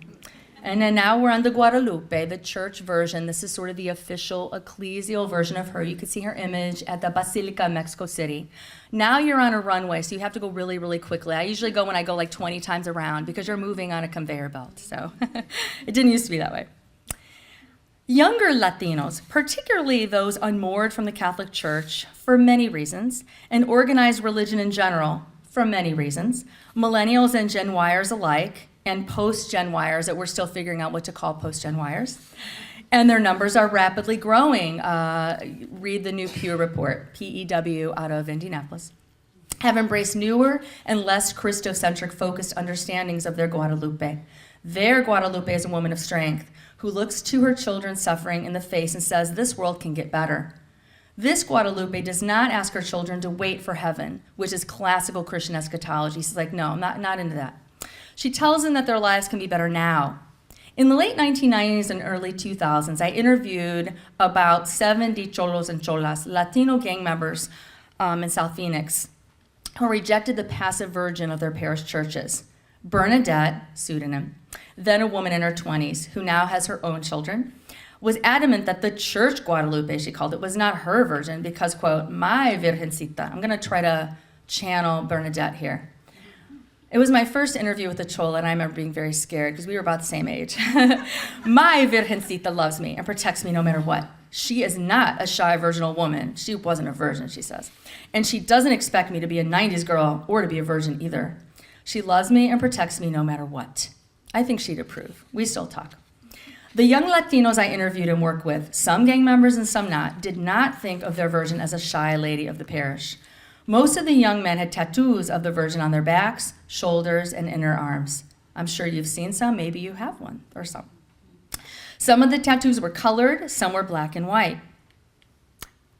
And then now we're on the Guadalupe, the church version. This is sort of the official ecclesial version of her. You can see her image at the Basilica in Mexico City. Now you're on a runway, so you have to go really, really quickly. I usually go when I go like 20 times around because you're moving on a conveyor belt. So it didn't used to be that way. Younger Latinos, particularly those unmoored from the Catholic Church for many reasons, and organized religion in general for many reasons, millennials and Gen Yers alike, and post-Gen Yers that we're still figuring out what to call post-Gen Yers. And their numbers are rapidly growing. Read the new Pew report, PEW out of Indianapolis. Have embraced newer and less Christocentric focused understandings of their Guadalupe. Their Guadalupe is a woman of strength who looks to her children's suffering in the face and says, this world can get better. This Guadalupe does not ask her children to wait for heaven, which is classical Christian eschatology. She's like, no, I'm not into that. She tells them that their lives can be better now. In the late 1990s and early 2000s, I interviewed about 70 cholos and cholas, Latino gang members in South Phoenix, who rejected the passive virgin of their parish churches. Bernadette, pseudonym, then a woman in her 20s who now has her own children, was adamant that the church Guadalupe, she called it, was not her virgin because, quote, my virgencita. I'm going to try to channel Bernadette here. It was my first interview with a chola, and I remember being very scared because we were about the same age. My virgencita loves me and protects me no matter what. She is not a shy virginal woman. She wasn't a virgin, she says. And she doesn't expect me to be a 90s girl or to be a virgin either. She loves me and protects me no matter what. I think she'd approve. We still talk. The young Latinos I interviewed and worked with, some gang members and some not, did not think of their virgin as a shy lady of the parish. Most of the young men had tattoos of the Virgin on their backs, shoulders, and inner arms. I'm sure you've seen some, maybe you have one or some. Some of the tattoos were colored, some were black and white.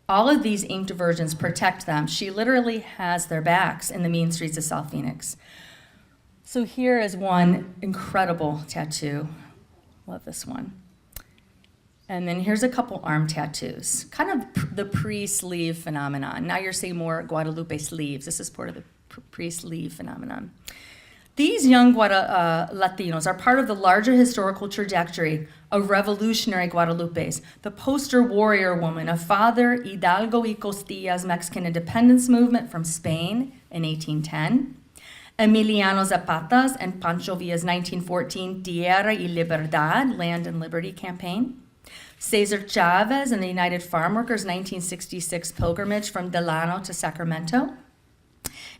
All of these inked versions protect them. She literally has their backs in the mean streets of South Phoenix. So here is one incredible tattoo. Love this one. And then here's a couple arm tattoos, kind of the pre-sleeve phenomenon. Now you're seeing more Guadalupe sleeves. This is part of the pre-sleeve phenomenon. These young Latinos are part of the larger historical trajectory of revolutionary Guadalupes, the poster warrior woman of Father Hidalgo y Costilla's Mexican independence movement from Spain in 1810, Emiliano Zapata's and Pancho Villa's 1914 Tierra y Libertad, Land and Liberty campaign, Cesar Chavez and the United Farm Workers' 1966 pilgrimage from Delano to Sacramento.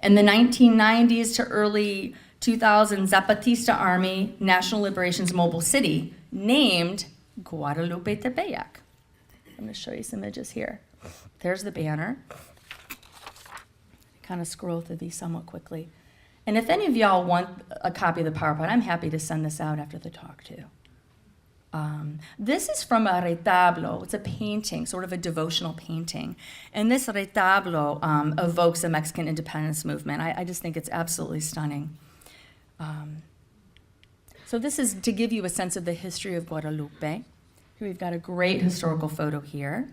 In the 1990s to early 2000 Zapatista Army National Liberation's Mobile City, named Guadalupe Tepeyac. I'm going to show you some images here. There's the banner. Kind of scroll through these somewhat quickly. And if any of y'all want a copy of the PowerPoint, I'm happy to send this out after the talk too. This is from a retablo. It's a painting, sort of a devotional painting. And this retablo evokes the Mexican independence movement. I just think it's absolutely stunning. So this is to give you a sense of the history of Guadalupe. We've got a great historical photo here.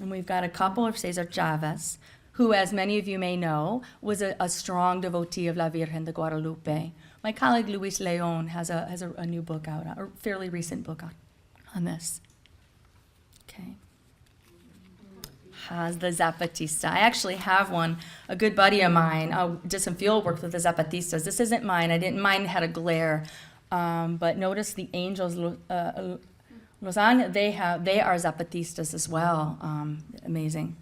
And we've got a couple of Cesar Chavez, who, as many of you may know, was a strong devotee of La Virgen de Guadalupe. My colleague Luis Leon has a new book out, a fairly recent book on this. Okay. Has the Zapatista. I actually have one. A good buddy of mine did some field work with the Zapatistas. This isn't mine. Mine had a glare. But notice the angels, Lausanne, they are Zapatistas as well. Amazing.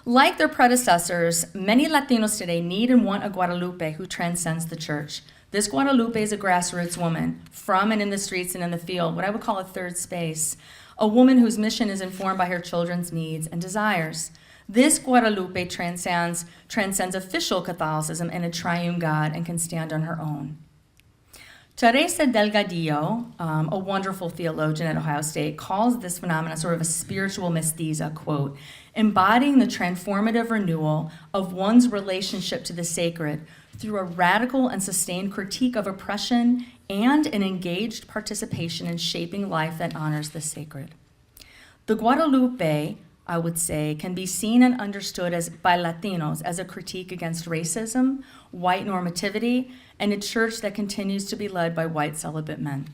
Like their predecessors, many Latinos today need and want a Guadalupe who transcends the church. This Guadalupe is a grassroots woman, from and in the streets and in the field, what I would call a third space, a woman whose mission is informed by her children's needs and desires. This Guadalupe transcends official Catholicism and a triune God and can stand on her own. Teresa Delgadillo, a wonderful theologian at Ohio State, calls this phenomenon sort of a spiritual mestiza, quote, embodying the transformative renewal of one's relationship to the sacred through a radical and sustained critique of oppression and an engaged participation in shaping life that honors the sacred. The Guadalupe, I would say, can be seen and understood by Latinos as a critique against racism, white normativity, and a church that continues to be led by white celibate men.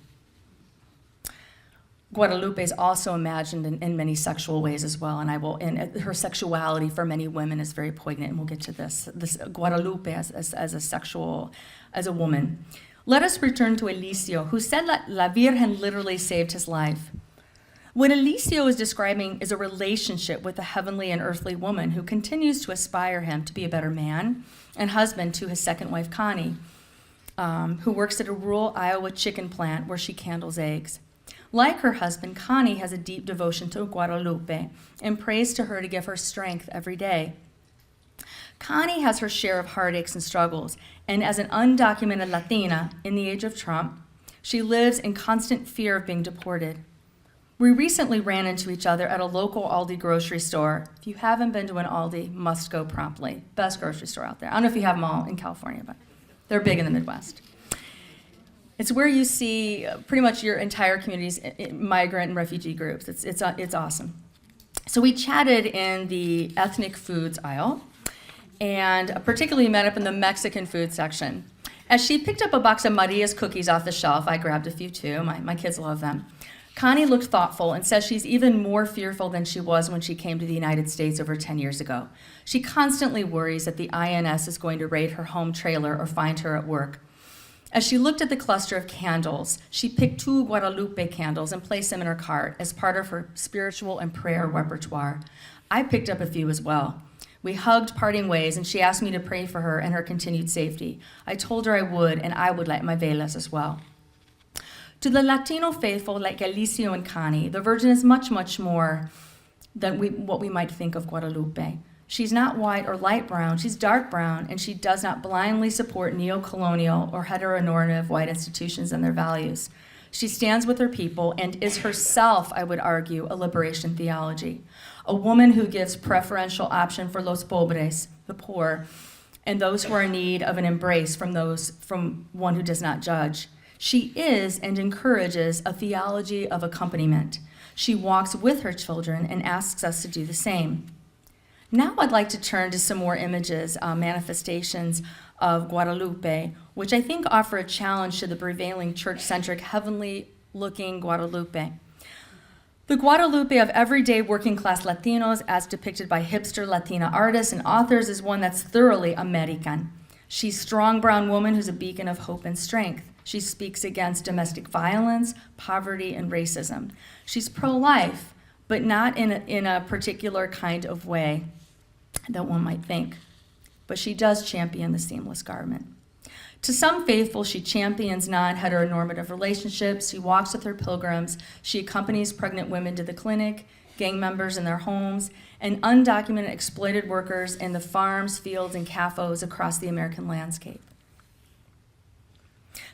Guadalupe is also imagined in many sexual ways as well, and her sexuality for many women is very poignant, and we'll get to this Guadalupe as a woman. Let us return to Elicio, who said that La Virgen literally saved his life. What Elicio is describing is a relationship with a heavenly and earthly woman who continues to aspire him to be a better man and husband to his second wife, Connie, who works at a rural Iowa chicken plant where she candles eggs. Like her husband, Connie has a deep devotion to Guadalupe and prays to her to give her strength every day. Connie has her share of heartaches and struggles, and as an undocumented Latina in the age of Trump, she lives in constant fear of being deported. We recently ran into each other at a local Aldi grocery store. If you haven't been to an Aldi, must go promptly. Best grocery store out there. I don't know if you have them all in California, but they're big in the Midwest. It's where you see pretty much your entire community's migrant and refugee groups. It's awesome. So we chatted in the ethnic foods aisle, and particularly met up in the Mexican food section. As she picked up a box of Maria's cookies off the shelf, I grabbed a few too. My kids love them. Connie looked thoughtful and says she's even more fearful than she was when she came to the United States over 10 years ago. She constantly worries that the INS is going to raid her home trailer or find her at work. As she looked at the cluster of candles, she picked 2 Guadalupe candles and placed them in her cart as part of her spiritual and prayer repertoire. I picked up a few as well. We hugged parting ways, and she asked me to pray for her and her continued safety. I told her I would, and I would light my velas as well. To the Latino faithful like Elicio and Connie, the Virgin is much, much more than what we might think of Guadalupe. She's not white or light brown, she's dark brown, and she does not blindly support neo-colonial or heteronormative white institutions and their values. She stands with her people and is herself, I would argue, a liberation theology. A woman who gives preferential option for los pobres, the poor, and those who are in need of an embrace from one who does not judge. She is and encourages a theology of accompaniment. She walks with her children and asks us to do the same. Now I'd like to turn to some more images, manifestations of Guadalupe, which I think offer a challenge to the prevailing church-centric, heavenly-looking Guadalupe. The Guadalupe of everyday working-class Latinos, as depicted by hipster Latina artists and authors, is one that's thoroughly Américan. She's a strong brown woman who's a beacon of hope and strength. She speaks against domestic violence, poverty, and racism. She's pro-life, but not in a particular kind of way that one might think. But she does champion the seamless garment. To some faithful, she champions non-heteronormative relationships. She walks with her pilgrims. She accompanies pregnant women to the clinic, gang members in their homes, and undocumented exploited workers in the farms, fields, and CAFOs across the American landscape.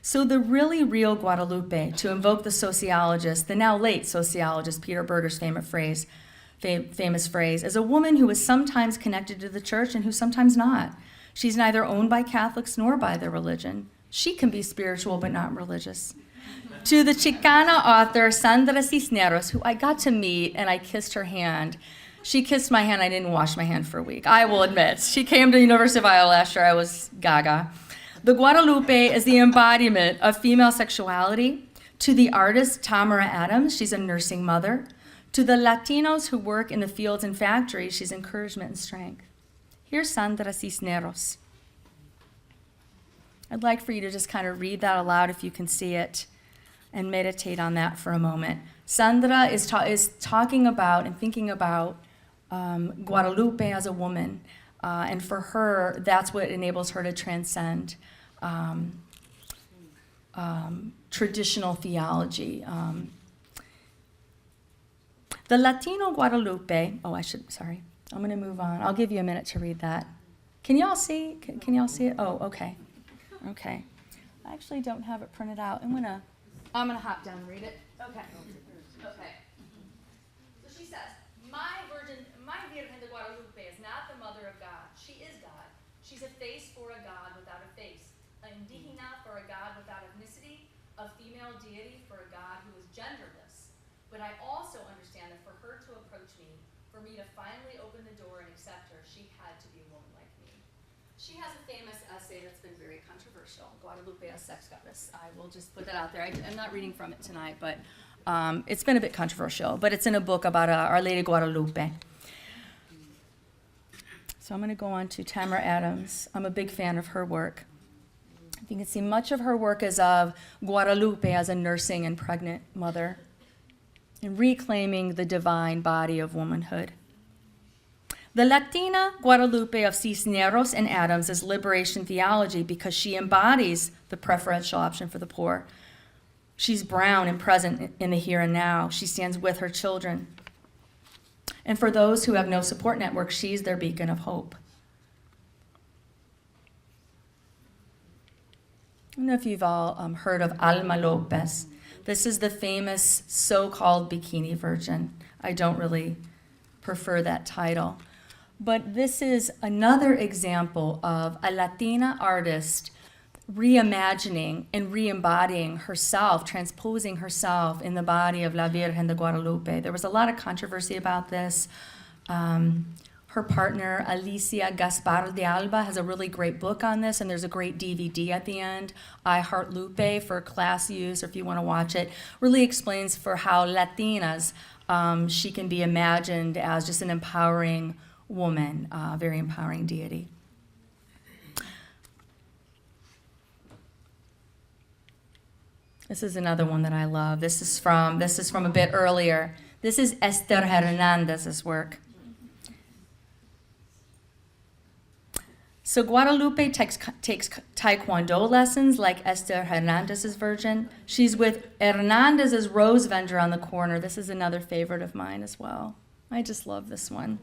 So the really real Guadalupe, to invoke the sociologist, the now late sociologist Peter Berger's famous phrase, is a woman who is sometimes connected to the church and who sometimes not. She's neither owned by Catholics nor by their religion. She can be spiritual but not religious. To the Chicana author Sandra Cisneros, who I got to meet and I kissed her hand. She kissed my hand. I didn't wash my hand for a week, I will admit. She came to the University of Iowa last year. I was gaga. The Guadalupe is the embodiment of female sexuality. To the artist Tamara Adams, she's a nursing mother. To the Latinos who work in the fields and factories, she's encouragement and strength. Here's Sandra Cisneros. I'd like for you to just kind of read that aloud if you can see it and meditate on that for a moment. Sandra is talking about and thinking about Guadalupe as a woman. And for her, that's what enables her to transcend traditional theology. The Latino Guadalupe, I'm going to move on. I'll give you a minute to read that. Can y'all see? Can y'all see it? Oh, okay. Okay. I actually don't have it printed out. I'm gonna hop down and read it. Okay. Okay. So she says, my Virgin de Guadalupe is not the mother of God. She is God. She's a face for a God without a face, an indígena for a God without ethnicity, a female deity for a God who is genderless. But I also understand that for her to approach me, for me to finally open the door and accept her, she had to be a woman like me. She has a famous essay that's been very controversial, Guadalupe as Sex Goddess. I will just put that out there. I'm not reading from it tonight, but it's been a bit controversial. But it's in a book about Our Lady Guadalupe. So I'm going to go on to Tamara Adams. I'm a big fan of her work. You can see much of her work is of Guadalupe as a nursing and pregnant mother, and reclaiming the divine body of womanhood. The Latina Guadalupe of Cisneros and Adams is liberation theology because she embodies the preferential option for the poor. She's brown and present in the here and now. She stands with her children. And for those who have no support network, she's their beacon of hope. I don't know if you've all heard of Alma Lopez. This is the famous so-called bikini virgin. I don't really prefer that title. But this is another example of a Latina artist reimagining and re-embodying herself, transposing herself in the body of La Virgen de Guadalupe. There was a lot of controversy about this. Her partner, Alicia Gaspar de Alba, has a really great book on this, and there's a great DVD at the end, I Heart Lupe, for class use, or if you want to watch it. Really explains for how Latinas, she can be imagined as just an empowering woman, very empowering deity. This is another one that I love. This is from a bit earlier. This is Esther Hernandez's work. So Guadalupe takes Taekwondo lessons like Esther Hernandez's version. She's with Hernandez's rose vendor on the corner. This is another favorite of mine as well. I just love this one.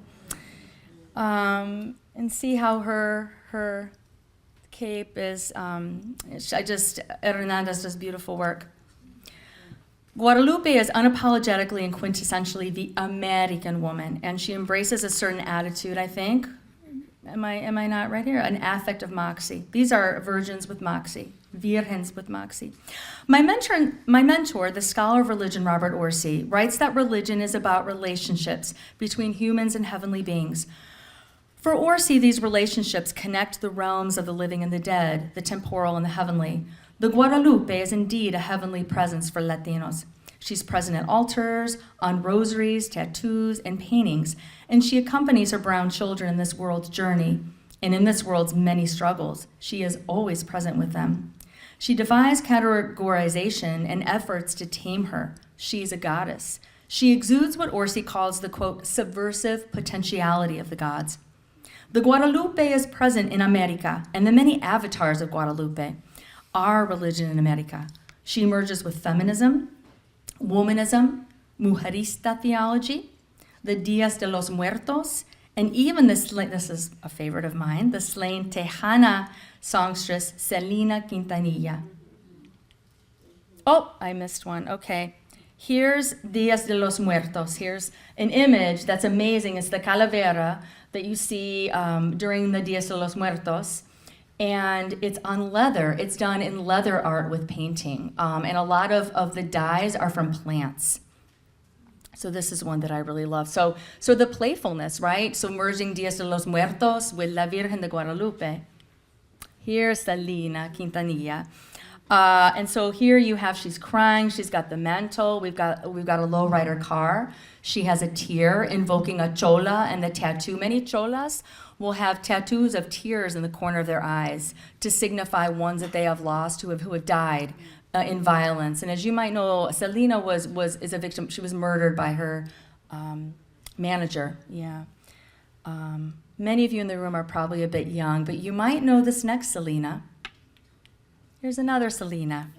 And see how her cape is, Hernandez does beautiful work. Guadalupe is unapologetically and quintessentially the American woman, and she embraces a certain attitude, I think. Am I not right here? An affect of moxie. These are virgins with moxie, virgens with moxie. My mentor, the scholar of religion, Robert Orsi, writes that religion is about relationships between humans and heavenly beings. For Orsi, these relationships connect the realms of the living and the dead, the temporal and the heavenly. The Guadalupe is indeed a heavenly presence for Latinos. She's present at altars, on rosaries, tattoos, and paintings, and she accompanies her brown children in this world's journey and in this world's many struggles. She is always present with them. She defies categorization and efforts to tame her. She's a goddess. She exudes what Orsi calls the, quote, subversive potentiality of the gods. The Guadalupe is present in America and the many avatars of Guadalupe, our religion in America. She emerges with feminism, womanism, mujerista theology, the Dias de los Muertos, and even this is a favorite of mine, the slain Tejana songstress Selena Quintanilla. Oh, I missed one. Okay. Here's Dias de los Muertos. Here's an image that's amazing. It's the calavera that you see during the Dias de los Muertos. And it's on leather. It's done in leather art with painting. And a lot of the dyes are from plants. So this is one that I really love. So the playfulness, right? So merging Dias de los Muertos with La Virgen de Guadalupe. Here's Selena Quintanilla. And so here you have, she's crying, she's got the mantle, we've got a lowrider car. She has a tear invoking a chola and the tattoo. Many cholas will have tattoos of tears in the corner of their eyes to signify ones that they have lost who have died in violence. And as you might know, Selena is a victim. She was murdered by her manager. Yeah. Many of you in the room are probably a bit young, but you might know this next Selena. Here's another Selena.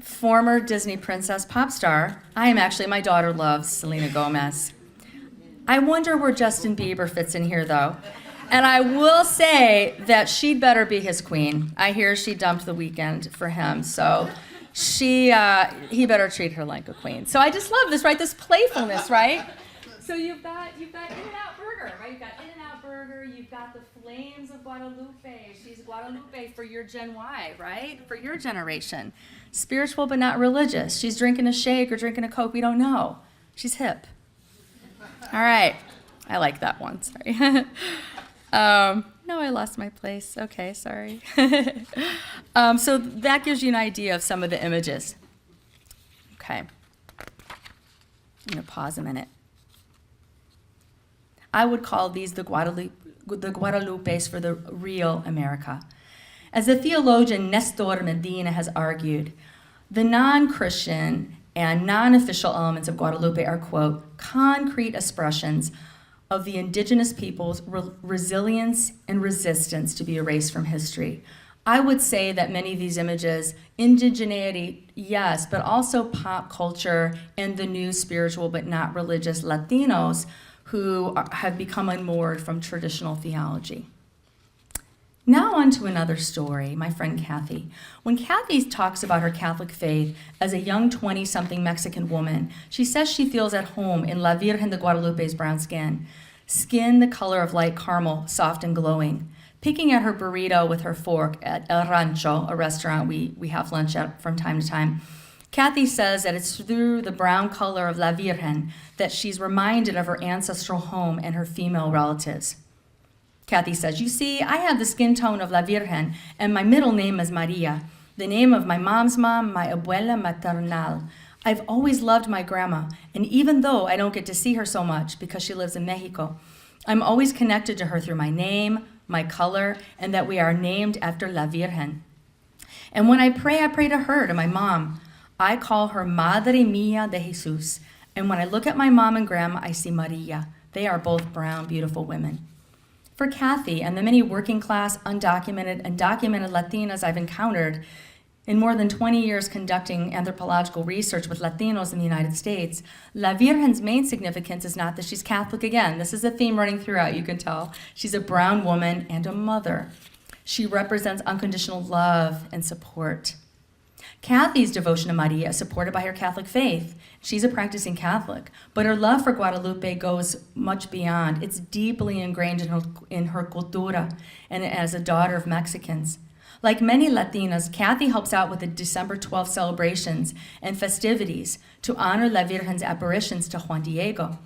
Former Disney princess pop star. My daughter loves Selena Gomez. I wonder where Justin Bieber fits in here, though. And I will say that she'd better be his queen. I hear she dumped The Weeknd for him, so he better treat her like a queen. So I just love this, right? This playfulness, right? So you've got In-N-Out Burger, right? You've got In-N-Out Burger. You've got the flames of Guadalupe. She's Guadalupe for your Gen Y, right? For your generation. Spiritual but not religious. She's drinking a shake or drinking a Coke. We don't know. She's hip. All right. I like that one. Sorry. No, I lost my place. Okay, sorry. So that gives you an idea of some of the images. Okay. I'm going to pause a minute. I would call these the Guadalupes for the real America. As the theologian Nestor Medina has argued, the non-Christian and non-official elements of Guadalupe are, quote, concrete expressions of the indigenous people's resilience and resistance to be erased from history. I would say that many of these images, indigeneity, yes, but also pop culture and the new spiritual but not religious Latinos who have become unmoored from traditional theology. Now on to another story, my friend Kathy. When Kathy talks about her Catholic faith as a young 20-something Mexican woman, she says she feels at home in La Virgen de Guadalupe's brown skin the color of light caramel, soft and glowing. Picking at her burrito with her fork at El Rancho, a restaurant we have lunch at from time to time, Kathy says that it's through the brown color of La Virgen that she's reminded of her ancestral home and her female relatives. Kathy says, you see, I have the skin tone of La Virgen, and my middle name is Maria, the name of my mom's mom, my abuela maternal. I've always loved my grandma, and even though I don't get to see her so much because she lives in Mexico, I'm always connected to her through my name, my color, and that we are named after La Virgen. And when I pray to her, to my mom. I call her Madre Mía de Jesús. And when I look at my mom and grandma, I see Maria. They are both brown, beautiful women. For Kathy and the many working class, undocumented, and documented Latinas I've encountered, In more than 20 years conducting anthropological research with Latinos in the United States, La Virgen's main significance is not that she's Catholic again. This is a theme running throughout, you can tell. She's a brown woman and a mother. She represents unconditional love and support. Kathy's devotion to Maria is supported by her Catholic faith. She's a practicing Catholic, but her love for Guadalupe goes much beyond. It's deeply ingrained in her cultura and as a daughter of Mexicans. Like many Latinas, Kathy helps out with the December 12th celebrations and festivities to honor La Virgen's apparitions to Juan Diego.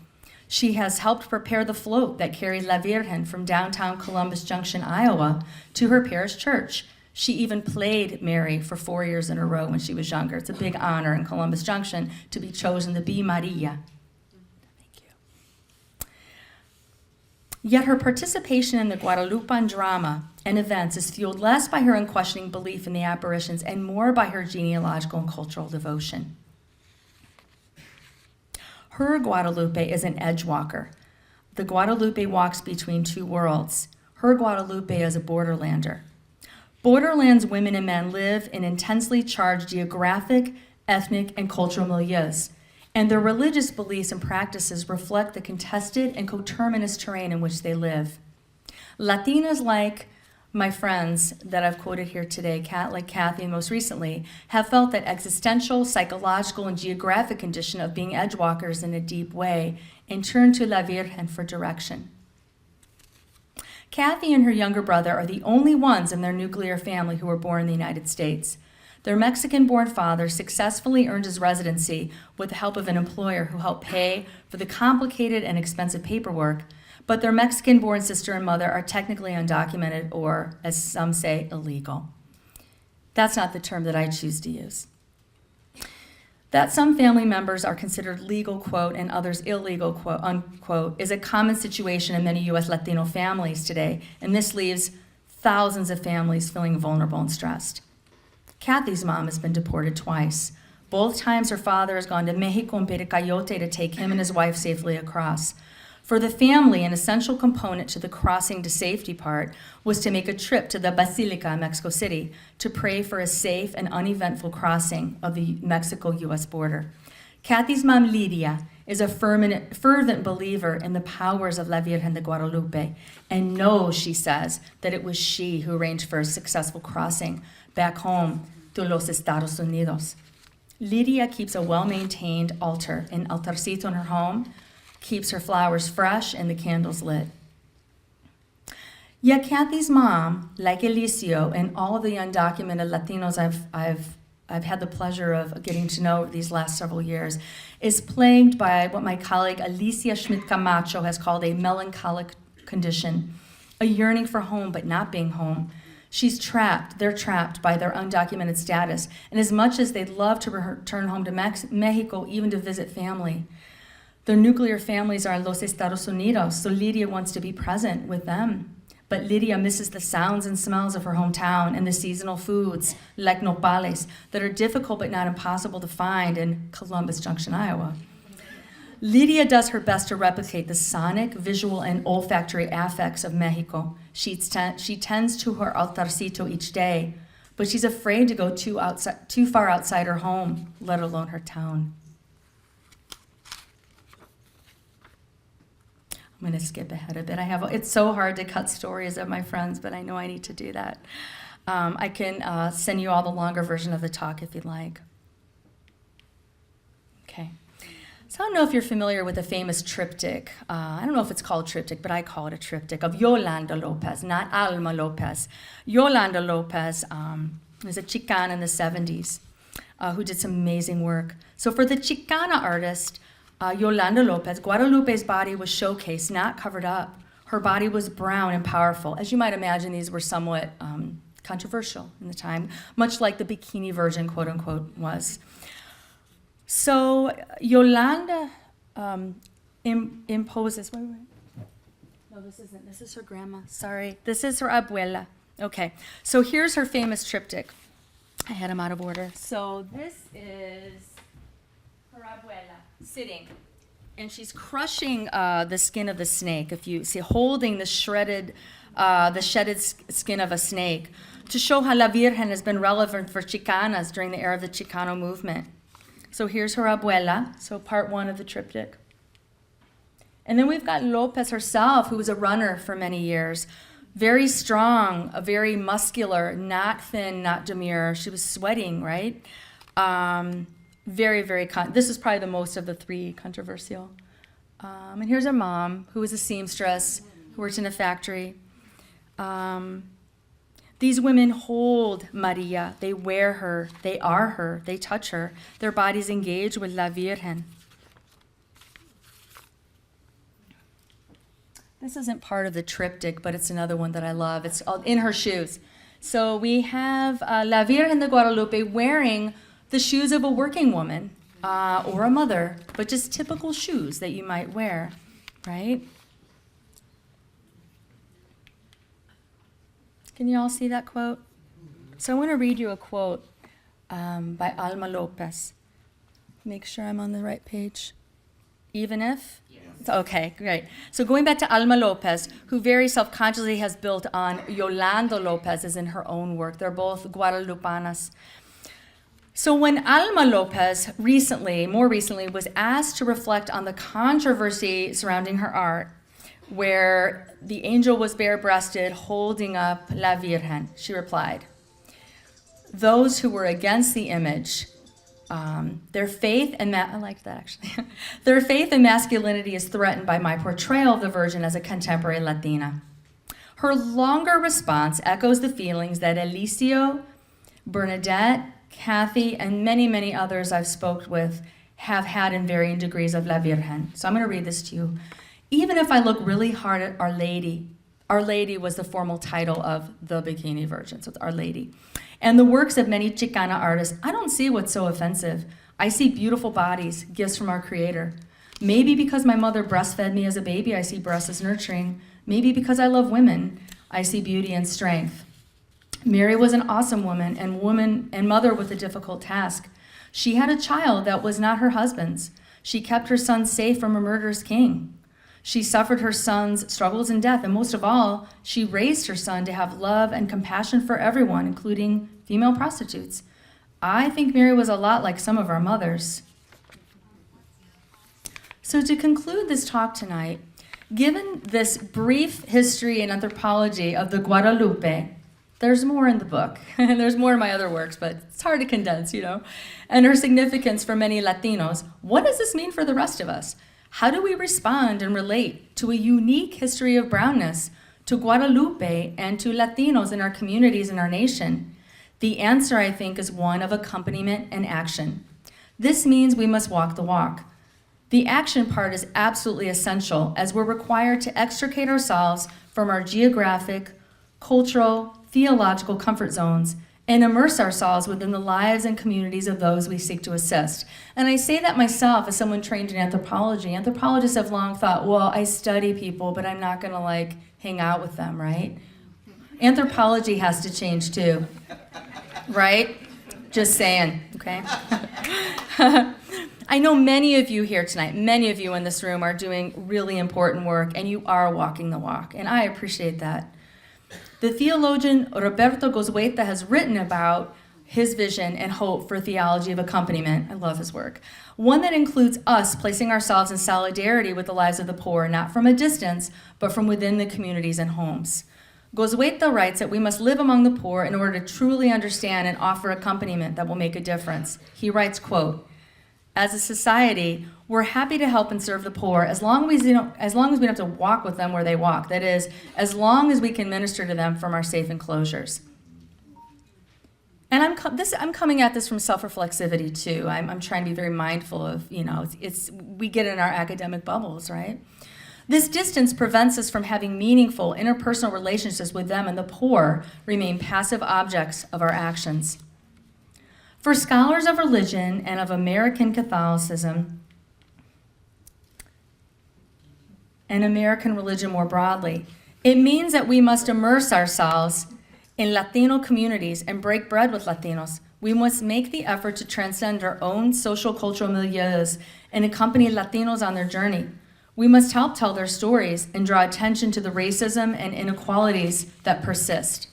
She has helped prepare the float that carries La Virgen from downtown Columbus Junction, Iowa, to her parish church. She even played Mary for 4 years in a row when she was younger. It's a big honor in Columbus Junction to be chosen to be Maria. Thank you. Yet her participation in the Guadalupan drama and events is fueled less by her unquestioning belief in the apparitions and more by her genealogical and cultural devotion. Her Guadalupe is an edge walker. The Guadalupe walks between two worlds. Her Guadalupe is a borderlander. Borderlands women and men live in intensely charged geographic, ethnic, and cultural milieus, and their religious beliefs and practices reflect the contested and coterminous terrain in which they live. Latinas like my friends that I've quoted here today, like Kathy and most recently, have felt that existential, psychological, and geographic condition of being edgewalkers in a deep way and turn to La Virgen for direction. Kathy and her younger brother are the only ones in their nuclear family who were born in the United States. Their Mexican-born father successfully earned his residency with the help of an employer who helped pay for the complicated and expensive paperwork, but their Mexican-born sister and mother are technically undocumented or, as some say, illegal. That's not the term that I choose to use. That some family members are considered legal, quote, and others illegal, quote, unquote, is a common situation in many U.S. Latino families today, and this leaves thousands of families feeling vulnerable and stressed. Kathy's mom has been deported twice. Both times her father has gone to Mexico and paid a coyote to take him and his wife safely across. For the family, an essential component to the crossing to safety part was to make a trip to the Basilica in Mexico City to pray for a safe and uneventful crossing of the Mexico-U.S. border. Kathy's mom, Lydia, is a fervent believer in the powers of La Virgen de Guadalupe and knows, she says, that it was she who arranged for a successful crossing back home to los Estados Unidos. Lydia keeps a well-maintained altar, an altarcito in her home, keeps her flowers fresh and the candles lit. Yet Kathy's mom, like Elicio and all of the undocumented Latinos I've had the pleasure of getting to know over these last several years, is plagued by what my colleague Alicia Schmidt Camacho has called a melancholic condition, a yearning for home but not being home. They're trapped by their undocumented status, and as much as they'd love to return home to Mexico, even to visit family, their nuclear families are in Los Estados Unidos, so Lydia wants to be present with them. But Lydia misses the sounds and smells of her hometown and the seasonal foods, like nopales, that are difficult but not impossible to find in Columbus Junction, Iowa. Lydia does her best to replicate the sonic, visual, and olfactory affects of Mexico. She tends to her altarcito each day, but she's afraid to go too far outside her home, let alone her town. I'm going to skip ahead a bit. It's so hard to cut stories of my friends, but I know I need to do that. I can send you all the longer version of the talk if you'd like. Okay. So I don't know if you're familiar with the famous triptych. I don't know if it's called triptych, but I call it a triptych of Yolanda Lopez, not Alma Lopez. Yolanda Lopez was a Chicana in the 70s who did some amazing work. So for the Chicana artist, Yolanda Lopez, Guadalupe's body was showcased, not covered up. Her body was brown and powerful. As you might imagine, these were somewhat controversial in the time, much like the bikini virgin, quote unquote, was. So Yolanda imposes, wait. No, this isn't. This is her grandma. Sorry. This is her abuela. Okay. So here's her famous triptych. I had them out of order. So this is her abuela sitting. And she's crushing the skin of the snake. If you see, holding the shedded skin of a snake to show how La Virgen has been relevant for Chicanas during the era of the Chicano movement. So here's her abuela, so part one of the triptych. And then we've got Lopez herself, who was a runner for many years. Very strong, very muscular, not thin, not demure. She was sweating, right? Very, this is probably the most of the three controversial. And here's her mom, who was a seamstress, who worked in a factory. These women hold Maria. They wear her. They are her. They touch her. Their bodies engage with La Virgen. This isn't part of the triptych, but it's another one that I love. It's in her shoes. So we have La Virgen de Guadalupe wearing the shoes of a working woman or a mother, but just typical shoes that you might wear, right? Can you all see that quote? So I want to read you a quote by Alma Lopez. Make sure I'm on the right page. Even if? Yes. Okay, great. So going back to Alma Lopez, who very self-consciously has built on Yolanda Lopez as in her own work. They're both Guadalupanas. So when Alma Lopez more recently, was asked to reflect on the controversy surrounding her art, where the angel was bare-breasted holding up La Virgen, she replied, "Those who were against the image, their faith and I liked that actually. Their faith and masculinity is threatened by my portrayal of the Virgin as a contemporary Latina." Her longer response echoes the feelings that Alicio, Bernadette, Kathy, and many, many others I've spoken with have had in varying degrees of La Virgen. So I'm going to read this to you. "Even if I look really hard at Our Lady was the formal title of the Bikini Virgin, so it's Our Lady, and the works of many Chicana artists, I don't see what's so offensive. I see beautiful bodies, gifts from our Creator. Maybe because my mother breastfed me as a baby, I see breasts as nurturing. Maybe because I love women, I see beauty and strength. Mary was an awesome woman and mother with a difficult task. She had a child that was not her husband's. She kept her son safe from a murderous king. She suffered her son's struggles and death, and most of all, she raised her son to have love and compassion for everyone, including female prostitutes. I think Mary was a lot like some of our mothers." So to conclude this talk tonight, given this brief history and anthropology of the Guadalupe, there's more in the book, and there's more in my other works, but it's hard to condense, and her significance for many Latinos, what does this mean for the rest of us? How do we respond and relate to a unique history of brownness, to Guadalupe, and to Latinos in our communities and our nation? The answer, I think, is one of accompaniment and action. This means we must walk the walk. The action part is absolutely essential, as we're required to extricate ourselves from our geographic, cultural, theological comfort zones and immerse ourselves within the lives and communities of those we seek to assist. And I say that myself as someone trained in anthropology. Anthropologists have long thought, well, I study people, but I'm not gonna hang out with them, right? Anthropology has to change too, right? Just saying, okay? I know many of you here tonight, many of you in this room are doing really important work, and you are walking the walk, and I appreciate that. The theologian Roberto Gozueta has written about his vision and hope for theology of accompaniment. I love his work. One that includes us placing ourselves in solidarity with the lives of the poor, not from a distance, but from within the communities and homes. Gozueta writes that we must live among the poor in order to truly understand and offer accompaniment that will make a difference. He writes, quote, "As a society, we're happy to help and serve the poor as long as we don't have to walk with them where they walk. That is, as long as we can minister to them from our safe enclosures." And I'm coming at this from self-reflexivity too. I'm trying to be very mindful of, we get in our academic bubbles, right? This distance prevents us from having meaningful interpersonal relationships with them, and the poor remain passive objects of our actions. For scholars of religion and of American Catholicism, and American religion more broadly, it means that we must immerse ourselves in Latino communities and break bread with Latinos. We must make the effort to transcend our own social cultural milieus and accompany Latinos on their journey. We must help tell their stories and draw attention to the racism and inequalities that persist.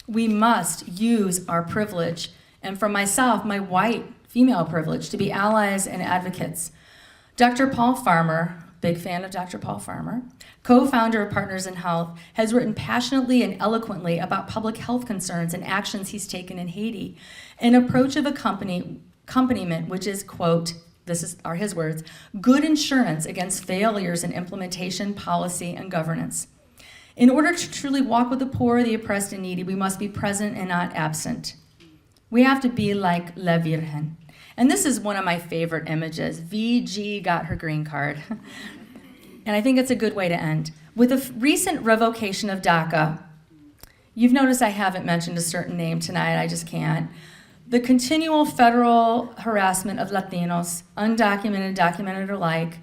We must use our privilege, and for myself, my white female privilege, to be allies and advocates. Dr. Paul Farmer, big fan of Dr. Paul Farmer, co-founder of Partners in Health, has written passionately and eloquently about public health concerns and actions he's taken in Haiti, an approach of accompaniment, which is, quote, are his words, good insurance against failures in implementation, policy, and governance. In order to truly walk with the poor, the oppressed, and needy, we must be present and not absent. We have to be like La Virgen. And this is one of my favorite images. VG got her green card. And I think it's a good way to end. With a recent revocation of DACA, you've noticed I haven't mentioned a certain name tonight, I just can't. The continual federal harassment of Latinos, undocumented, documented alike,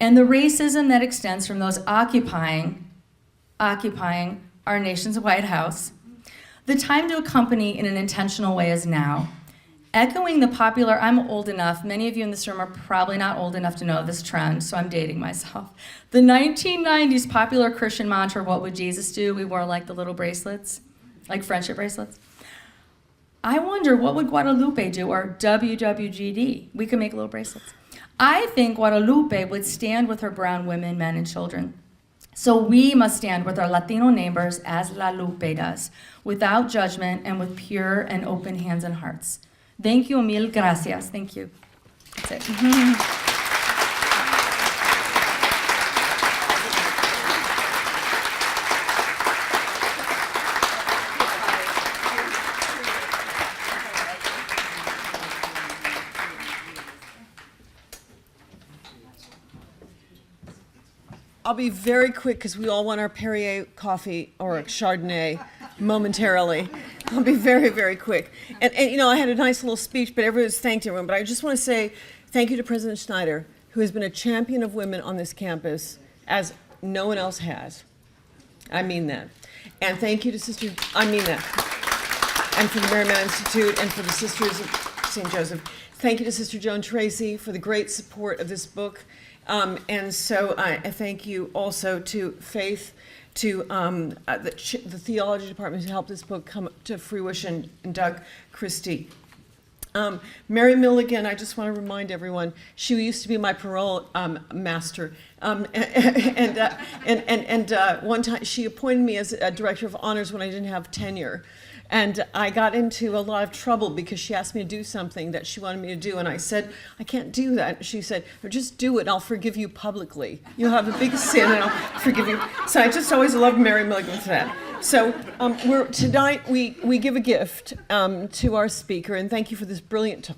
and the racism that extends from those occupying our nation's White House. The time to accompany in an intentional way is now. Echoing the popular, I'm old enough, many of you in this room are probably not old enough to know this trend, so I'm dating myself. The 1990s popular Christian mantra, what would Jesus do? We wore like the little bracelets, like friendship bracelets. I wonder, what would Guadalupe do, or WWGD? We could make little bracelets. I think Guadalupe would stand with her brown women, men, and children. So we must stand with our Latino neighbors as La Lupe does, without judgment and with pure and open hands and hearts. Thank you, mil gracias. Thank you. That's it. I'll be very quick because we all want our Perrier coffee or Chardonnay momentarily. I'll be very, very quick. And you know, I had a nice little speech, but everyone's thanked everyone. But I just want to say thank you to President Schneider, who has been a champion of women on this campus as no one else has. I mean that. And thank you to I mean that. And for the Marymount Institute and for the Sisters of St. Joseph. Thank you to Sister Joan Tracy for the great support of this book. And so I thank you also to Faith, to the theology department who helped this book come to fruition, and Doug, Kristy. Mary Milligan, I just want to remind everyone, she used to be my parole master. And one time she appointed me as a director of honors when I didn't have tenure. And I got into a lot of trouble because she asked me to do something that she wanted me to do. And I said, I can't do that. She said, no, just do it. I'll forgive you publicly. You'll have a big sin and I'll forgive you. So I just always loved Mary Milligan for that. So tonight we give a gift to our speaker. And thank you for this brilliant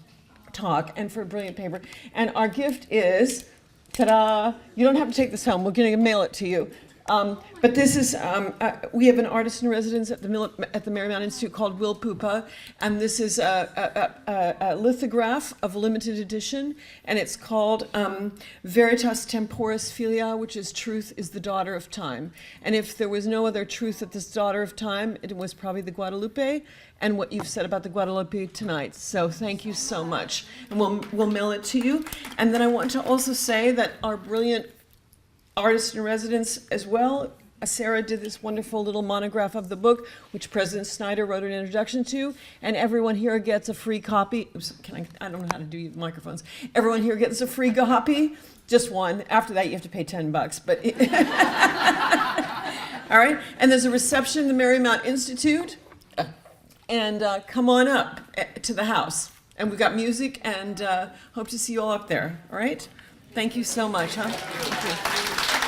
talk and for a brilliant paper. And our gift is, ta-da, you don't have to take this home. We're going to mail it to you. But this is, we have an artist in residence at the Marymount Institute called Will Pupa, and this is a lithograph of a limited edition, and it's called Veritas Temporis Filia, which is Truth is the Daughter of Time. And if there was no other truth at this Daughter of Time, it was probably the Guadalupe, and what you've said about the Guadalupe tonight. So thank you so much, and we'll mail it to you. And then I want to also say that our brilliant artist in residence as well, Sarah did this wonderful little monograph of the book, which President Snyder wrote an introduction to, and everyone here gets a free copy. Oops, I don't know how to do microphones. Everyone here gets a free copy, just one. After that, you have to pay $10. But all right, and there's a reception in the Marymount Institute, and come on up to the house. And we've got music, and hope to see you all up there. All right. Thank you so much, huh? Thank you.